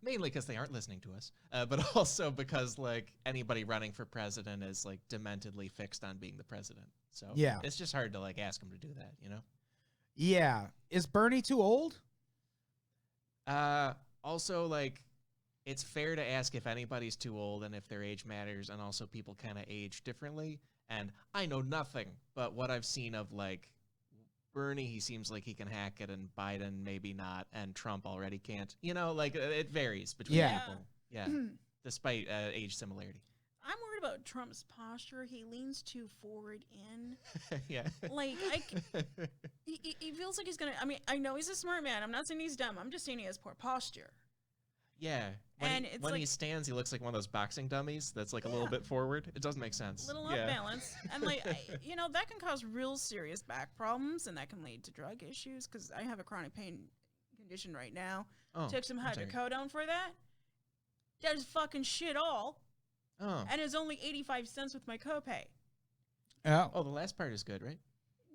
mainly because they aren't listening to us, but also because like anybody running for president is like dementedly fixed on being the president. So Yeah. it's just hard to like ask them to do that, you know. Yeah. Is Bernie too old? Also, like, it's fair to ask if anybody's too old and if their age matters, and also people kind of age differently. And I know nothing, but what I've seen of like Bernie, he seems like he can hack it, and Biden maybe not, and Trump already can't. You know, like it varies between Yeah. people. Yeah, despite age similarity. I'm worried about Trump's posture. He leans too forward in. Yeah. Like, he feels like he's going to... I mean, I know he's a smart man. I'm not saying he's dumb. I'm just saying he has poor posture. Yeah. And it's when like, he stands, he looks like one of those boxing dummies that's like a little bit forward. It doesn't make sense. Little off balance. And, like, that can cause real serious back problems, and that can lead to drug issues, because I have a chronic pain condition right now. Oh, Took some I'm sorry. hydrocodone for that. Does fucking shit all. Oh. And it's only 85 cents with my copay. Oh, the last part is good, right?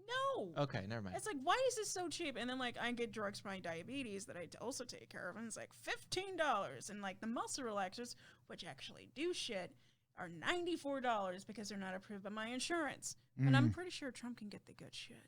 No. Okay, never mind. It's like, why is this so cheap? And then, like, I get drugs for my diabetes that I also take care of, and it's like $15. And, like, the muscle relaxers, which actually do shit, are $94 because they're not approved by my insurance. And I'm pretty sure Trump can get the good shit.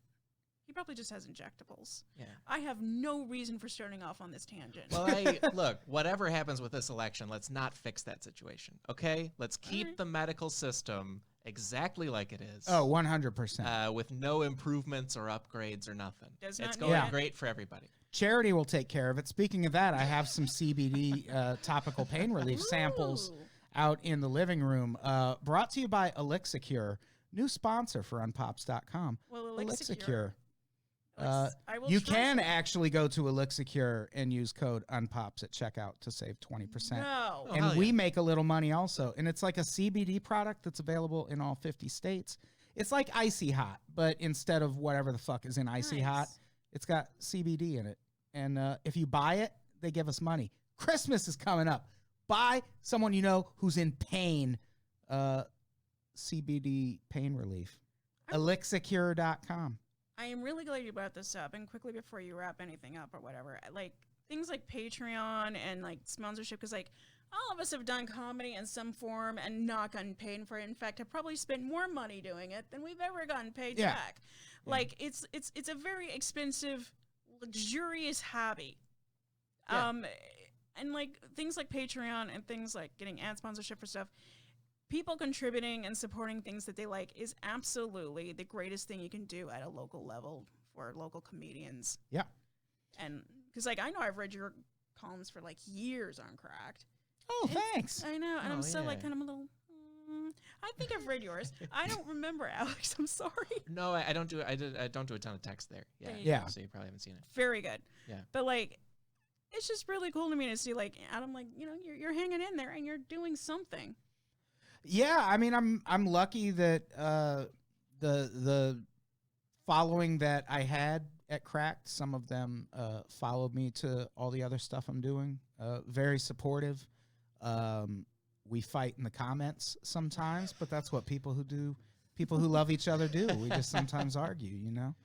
He probably just has injectables. Yeah. I have no reason for starting off on this tangent. Well, look, whatever happens with this election, let's not fix that situation, okay? Let's keep right. the medical system exactly like it is. Oh, 100%. With no improvements or upgrades or nothing. Does It's not going need it. great for everybody. Charity will take care of it. Speaking of that, I have some CBD topical pain relief samples Ooh. out in the living room. Brought to you by Elixicure, new sponsor for Unpops.com. Well, Elixicure. I will You try can some. actually go to Elixicure and use code UNPOPS at checkout to save 20%. No. Oh, And hell we yeah. make a little money also. And it's like a CBD product that's available in all 50 states. It's like Icy Hot, but instead of whatever the fuck is in Icy Nice. Hot, it's got CBD in it. And if you buy it, they give us money. Christmas is coming up. Buy someone you know who's in pain. CBD pain relief. Elixicure.com. I am really glad you brought this up. And quickly before you wrap anything up or whatever, like things like Patreon and like sponsorship, because like all of us have done comedy in some form and not gotten paid for it. In fact, have probably spent more money doing it than we've ever gotten paid Yeah. back. Like it's a very expensive, luxurious hobby. Yeah. And like things like Patreon and things like getting ad sponsorship for stuff, people contributing and supporting things that they like is absolutely the greatest thing you can do at a local level for local comedians. Yeah. And because like I know I've read your columns for like years on Cracked. Oh, thanks. I know, and Oh, I'm so like yeah. kind of a little. I think I've read yours. I don't remember, Alex. I'm sorry. No, I don't do. I don't do a ton of text there. Yeah. There you Yeah. So you probably haven't seen it. Very good. Yeah. But like, it's just really cool to me to see like Adam, like you're hanging in there and you're doing something. Yeah, I mean, I'm lucky that the following that I had at Cracked, some of them followed me to all the other stuff I'm doing. Very supportive. We fight in the comments sometimes, but that's what people who love each other do. We just sometimes argue, you know.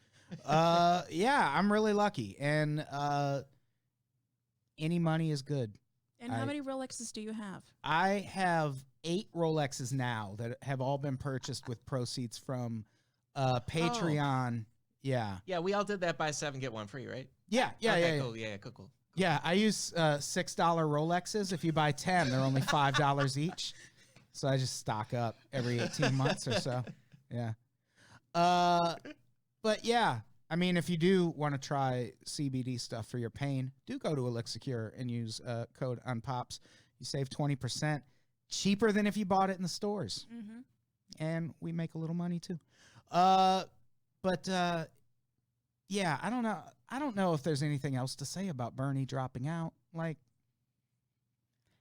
Yeah, I'm really lucky, and any money is good. And how many Rolexes do you have? I have 8 Rolexes now that have all been purchased with proceeds from Patreon. Yeah. Yeah, we all did that. Buy 7 get 1 free, right? Yeah. Okay, cool. Yeah, cool. Yeah, I use $6 Rolexes. If you buy 10, they're only $5 each. So I just stock up every 18 months or so. Yeah. But yeah, I mean, if you do want to try CBD stuff for your pain, do go to Elixicure and use code UNPOPS. You save 20%, cheaper than if you bought it in the stores. Mm-hmm. And we make a little money too. Yeah, I don't know. I don't know if there's anything else to say about Bernie dropping out. Like,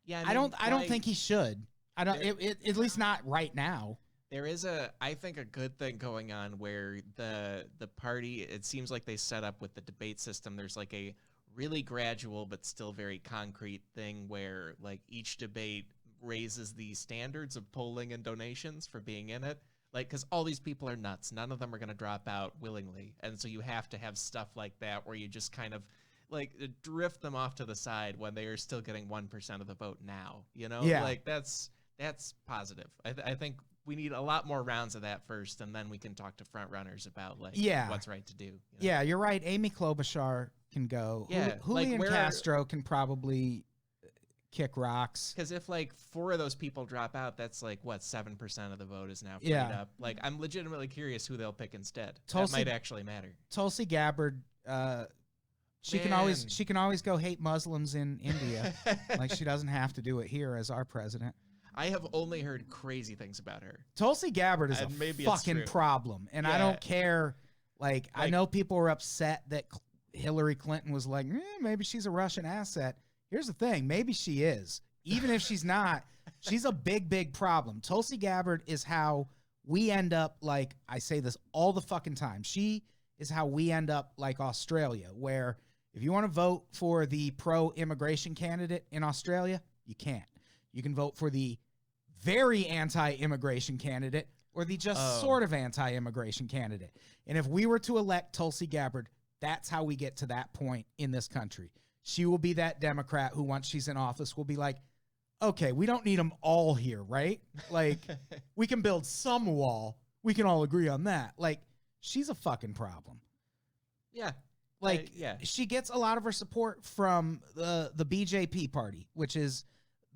Yeah, I don't like, think he should. I don't. There- At least not right now. There is I think a good thing going on where the party, it seems like they set up with the debate system. There's like a really gradual but still very concrete thing where like each debate raises the standards of polling and donations for being in it. Like, because all these people are nuts. None of them are going to drop out willingly. And so you have to have stuff like that where you just kind of like drift them off to the side when they are still getting 1% of the vote now. You know, Yeah. like that's positive. I think we need a lot more rounds of that first, and then we can talk to front runners about like what's right to do. You know? Yeah, you're right. Amy Klobuchar can go. Yeah, Julian like Castro can probably kick rocks. Because if like 4 of those people drop out, that's like what 7% of the vote is now freed Yeah. up. Like I'm legitimately curious who they'll pick instead. Tulsi- That might actually matter. Tulsi Gabbard, she can always go hate Muslims in India. Like she doesn't have to do it here as our president. I have only heard crazy things about her. Tulsi Gabbard is a maybe it's fucking true. problem, and I Yeah. don't care. Like I know people were upset that Hillary Clinton was like, maybe she's a Russian asset. Here's the thing, maybe she is. Even if she's not, she's a big problem. Tulsi Gabbard is how we end up like, I say this all the fucking time. She is how we end up like Australia, where if you want to vote for the pro-immigration candidate in Australia, you can't. You can vote for the very anti-immigration candidate or the just sort of anti-immigration candidate. And if we were to elect Tulsi Gabbard, that's how we get to that point in this country. She will be that Democrat who, once she's in office, will be like, okay, we don't need them all here, right? Like, we can build some wall. We can all agree on that. Like, she's a fucking problem. Yeah. Like, she gets a lot of her support from the BJP party, which is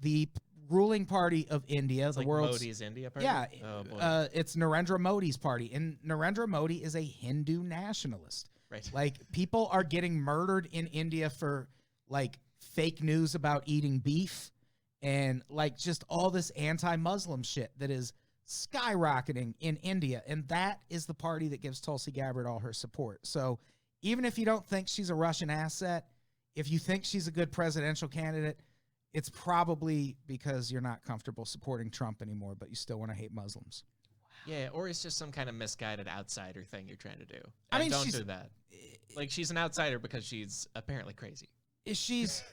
the ruling party of India, It's the like world's Modi's India party? yeah. Oh, boy. It's Narendra Modi's party, and Narendra Modi is a Hindu nationalist. Right. Like, people are getting murdered in India for like fake news about eating beef and like just all this anti-Muslim shit that is skyrocketing in India, and that is the party that gives Tulsi Gabbard all her support. So even if you don't think she's a Russian asset, if you think she's a good presidential candidate, it's probably because you're not comfortable supporting Trump anymore, but you still want to hate Muslims. Yeah, or it's just some kind of misguided outsider thing you're trying to do. I And mean, don't she's- do that. Like, she's an outsider because she's apparently crazy. She's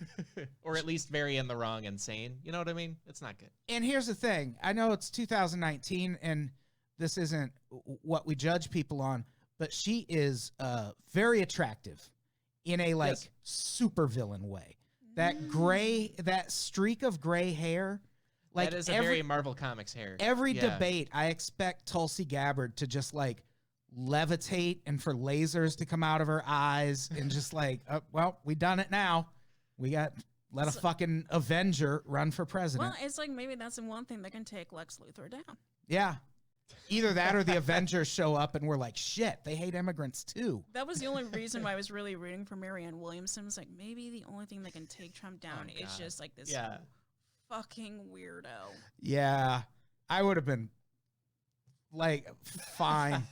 Or at least very in the wrong and sane. You know what I mean? It's not good. And here's the thing. I know it's 2019 and this isn't what we judge people on, but she is very attractive in a like Yes. super villain way. That streak of gray hair, like That is a very Marvel Comics hair. every Yeah. debate, I expect Tulsi Gabbard to just like levitate and for lasers to come out of her eyes and just like, well, we done it now. We got let a fucking Avenger run for president. Well, it's like maybe that's the one thing that can take Lex Luthor down. Yeah. Either that or the Avengers show up and we're like, shit, they hate immigrants too. That was the only reason why I was really rooting for Marianne Williamson. Was like maybe the only thing that can take Trump down is God. just like this Yeah. fucking weirdo. Yeah. I would have been like, fine.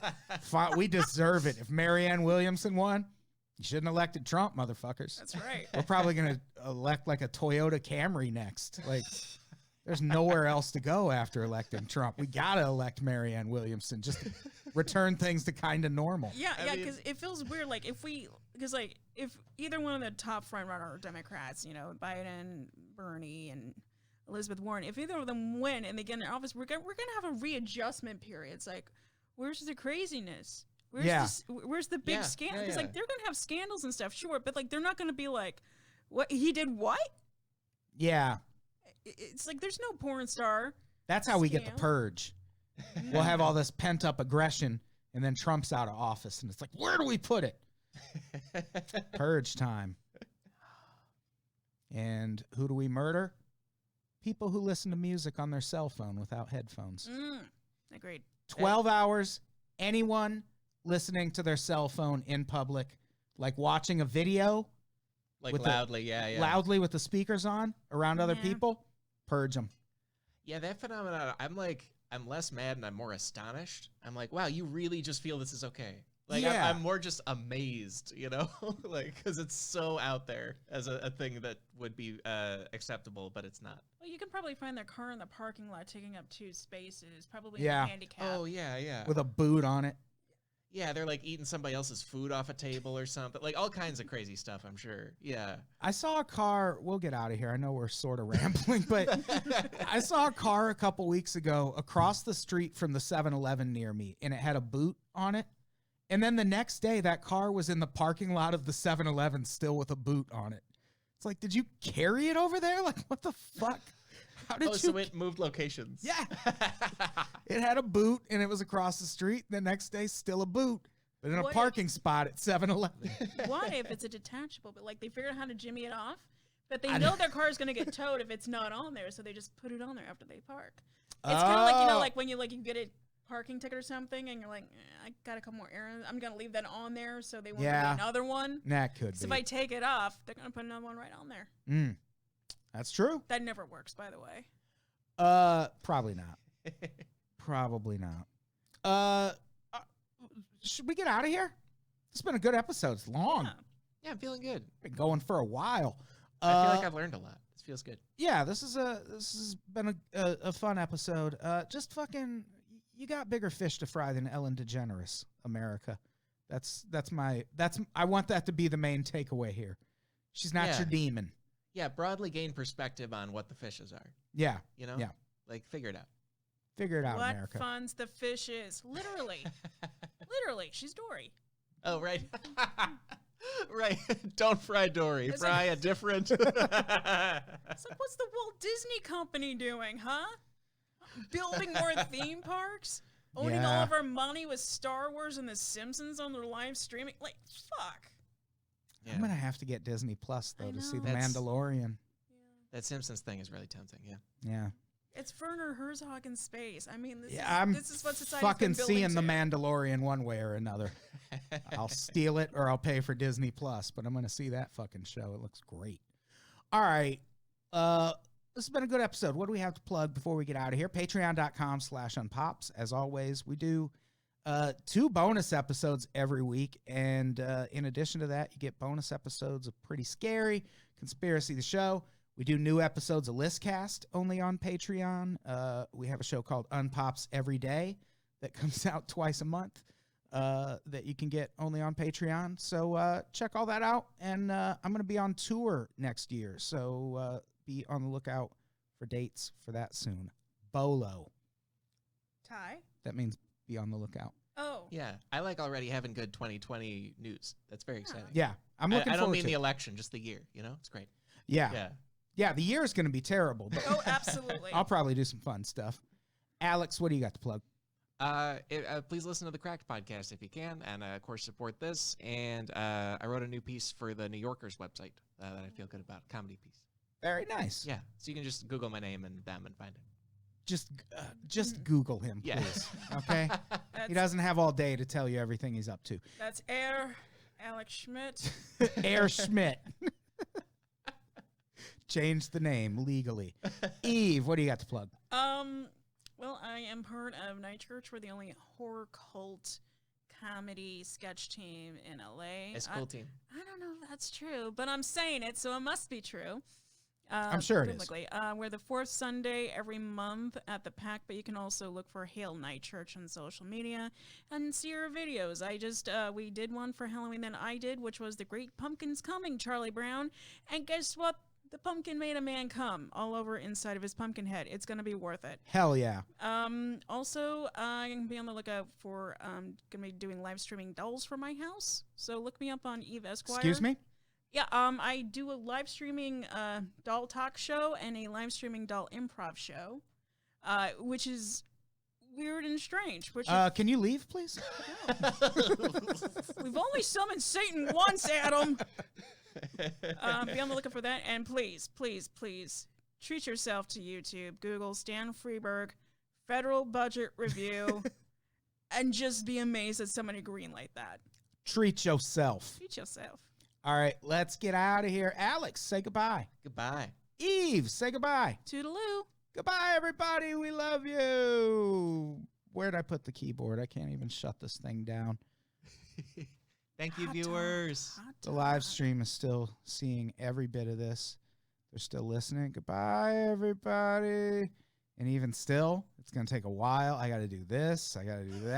Fine. We deserve it. If Marianne Williamson won, you shouldn't have elected Trump, motherfuckers. That's right. We're probably going to elect like a Toyota Camry next. Like, there's nowhere else to go after electing Trump. We got to elect Marianne Williamson. Just return things to kind of normal. Yeah, I yeah, mean- because it feels weird. Like if either one of the top front runner Democrats, Biden, Bernie, and Elizabeth Warren, if either of them win and they get in office, we're gonna have a readjustment period. It's like, where's the craziness? Where's the big Yeah, scandal? yeah, Because yeah. like they're gonna have scandals and stuff, sure, but like they're not gonna be like, what he did? What? Yeah. It's like there's no porn star. That's how we get the Scam. purge. We'll have all this pent up aggression, and then Trump's out of office, and it's like, where do we put it? Purge time. And who do we murder? People who listen to music on their cell phone without headphones. Agreed. 12 hours, anyone listening to their cell phone in public, like watching a video Like with the- loudly, yeah. loudly with the speakers on around other Yeah. people, purge them. Yeah, that phenomenon, I'm less mad and I'm more astonished. I'm like, wow, you really just feel this is okay. Like, Yeah. I'm more just amazed, like, because it's so out there as a thing that would be acceptable, but it's not. Well, you can probably find their car in the parking lot taking up 2 spaces, probably Yeah. in handicap. Oh, yeah. With a boot on it. Yeah, they're like eating somebody else's food off a table or something. Like all kinds of crazy stuff, I'm sure. Yeah. I saw a car. We'll get out of here. I know we're sort of rambling, but I saw a car a couple weeks ago across the street from the 7-Eleven near me, and it had a boot on it. And then the next day, that car was in the parking lot of the 7-Eleven still with a boot on it. It's like, did you carry it over there? Like, what the fuck? How did you? So it moved locations. Yeah. It had a boot, and it was across the street. The next day, still a boot, but in a What if- parking spot at 7-Eleven. What if it's a detachable, but like they figured out how to jimmy it off, but they I know know. their car is going to get towed if it's not on there, so they just put it on there after they park. It's kind of like, you know, Oh. like when you get a parking ticket or something, and you're like, I got a couple more errands. I'm going to leave that on there so they won't Yeah. get another one. That could So be. if I take it off, they're going to put another one right on there. That's true. That never works, by the way. Probably not. Probably not. Should we get out of here? It's been a good episode. It's long. Yeah. Yeah, I'm feeling good. Been going for a while. I feel like I've learned a lot. This feels good. Yeah, this has been a fun episode. Just fucking, you got bigger fish to fry than Ellen DeGeneres, America. I want that to be the main takeaway here. She's not Yeah. your demon. Yeah, broadly gain perspective on what the fishes are. Yeah, You know? Yeah. Like, figure it out. figure it out, What America. funds the fishes? Literally. Literally. She's Dory. Oh, right. Right. Don't fry Dory. It's Fry like- a different. It's like, what's the Walt Disney Company doing, huh? Building more theme parks? Owning all Yeah. of our money with Star Wars and The Simpsons on their live streaming? Like, fuck. I'm gonna have to get Disney Plus though I to see know. the That's- Mandalorian. That Simpsons thing is really tempting. Yeah. Yeah. It's Werner Herzog in space. I mean, I'm this is what society's fucking been building seeing the to. Mandalorian one way or another. I'll steal it or I'll pay for Disney Plus, but I'm going to see that fucking show. It looks great. All right. This has been a good episode. What do we have to plug before we get out of here? Patreon.com/unpops. As always, we do 2 bonus episodes every week. And in addition to that, you get bonus episodes of Pretty Scary, Conspiracy the Show. We do new episodes of Listcast only on Patreon. We have a show called Unpops Every Day that comes out twice a month that you can get only on Patreon. So check all that out. And I'm going to be on tour next year. So be on the lookout for dates for that soon. Bolo. Ty? That means be on the lookout. Oh. Yeah. I like already having good 2020 news. That's very exciting. Yeah, I'm looking I don't forward mean to the it. election, just the year. You know, it's great. Yeah. Yeah. Yeah, the year is going to be terrible, but Oh, absolutely. I'll probably do some fun stuff. Alex, what do you got to plug? Please listen to the Cracked podcast if you can, and of course support this. And I wrote a new piece for the New Yorker's website that I feel good about, comedy piece. Very nice. Yeah, so you can just Google my name and them and find it. Just Google him, Yeah. please. Okay? That's, He doesn't have all day to tell you everything he's up to. that's Alex Schmidt. Air Schmidt. Change the name legally. Eve, what do you got to plug? Well, I am part of Night Church. We're the only horror cult comedy sketch team in LA. It's a cool team. I don't know if that's true, but I'm saying it, so it must be true. I'm sure it is. biblically. We're the 4th Sunday every month at the PAC, but you can also look for Hail Night Church on social media and see our videos. We did one for Halloween that I did, which was The Great Pumpkin's Coming, Charlie Brown. And guess what? The pumpkin made a man come all over inside of his pumpkin head. It's going to be worth it. Hell yeah. Also, I'm going to be on the lookout for, going to be doing live streaming dolls for my house. So look me up on Eve Esquire. Excuse me? Yeah, I do a live streaming doll talk show and a live streaming doll improv show, which is weird and strange. Which Can you leave, please? we've only summoned Satan once, Adam. Be on the lookout for that, and please, please, please treat yourself to YouTube. Google Stan Freeberg federal budget review, and just be amazed that somebody greenlight that. Treat yourself. Treat yourself. All right, let's get out of here. Alex, say goodbye. Goodbye. Eve, say goodbye. Toodaloo. Goodbye, everybody. We love you. Where'd I put the keyboard? I can't even shut this thing down. Thank you, Hot viewers. dog, hot The live dog. stream is still seeing every bit of this. They're still listening. Goodbye, everybody. And even still, it's going to take a while. I got to do this. I got to do that.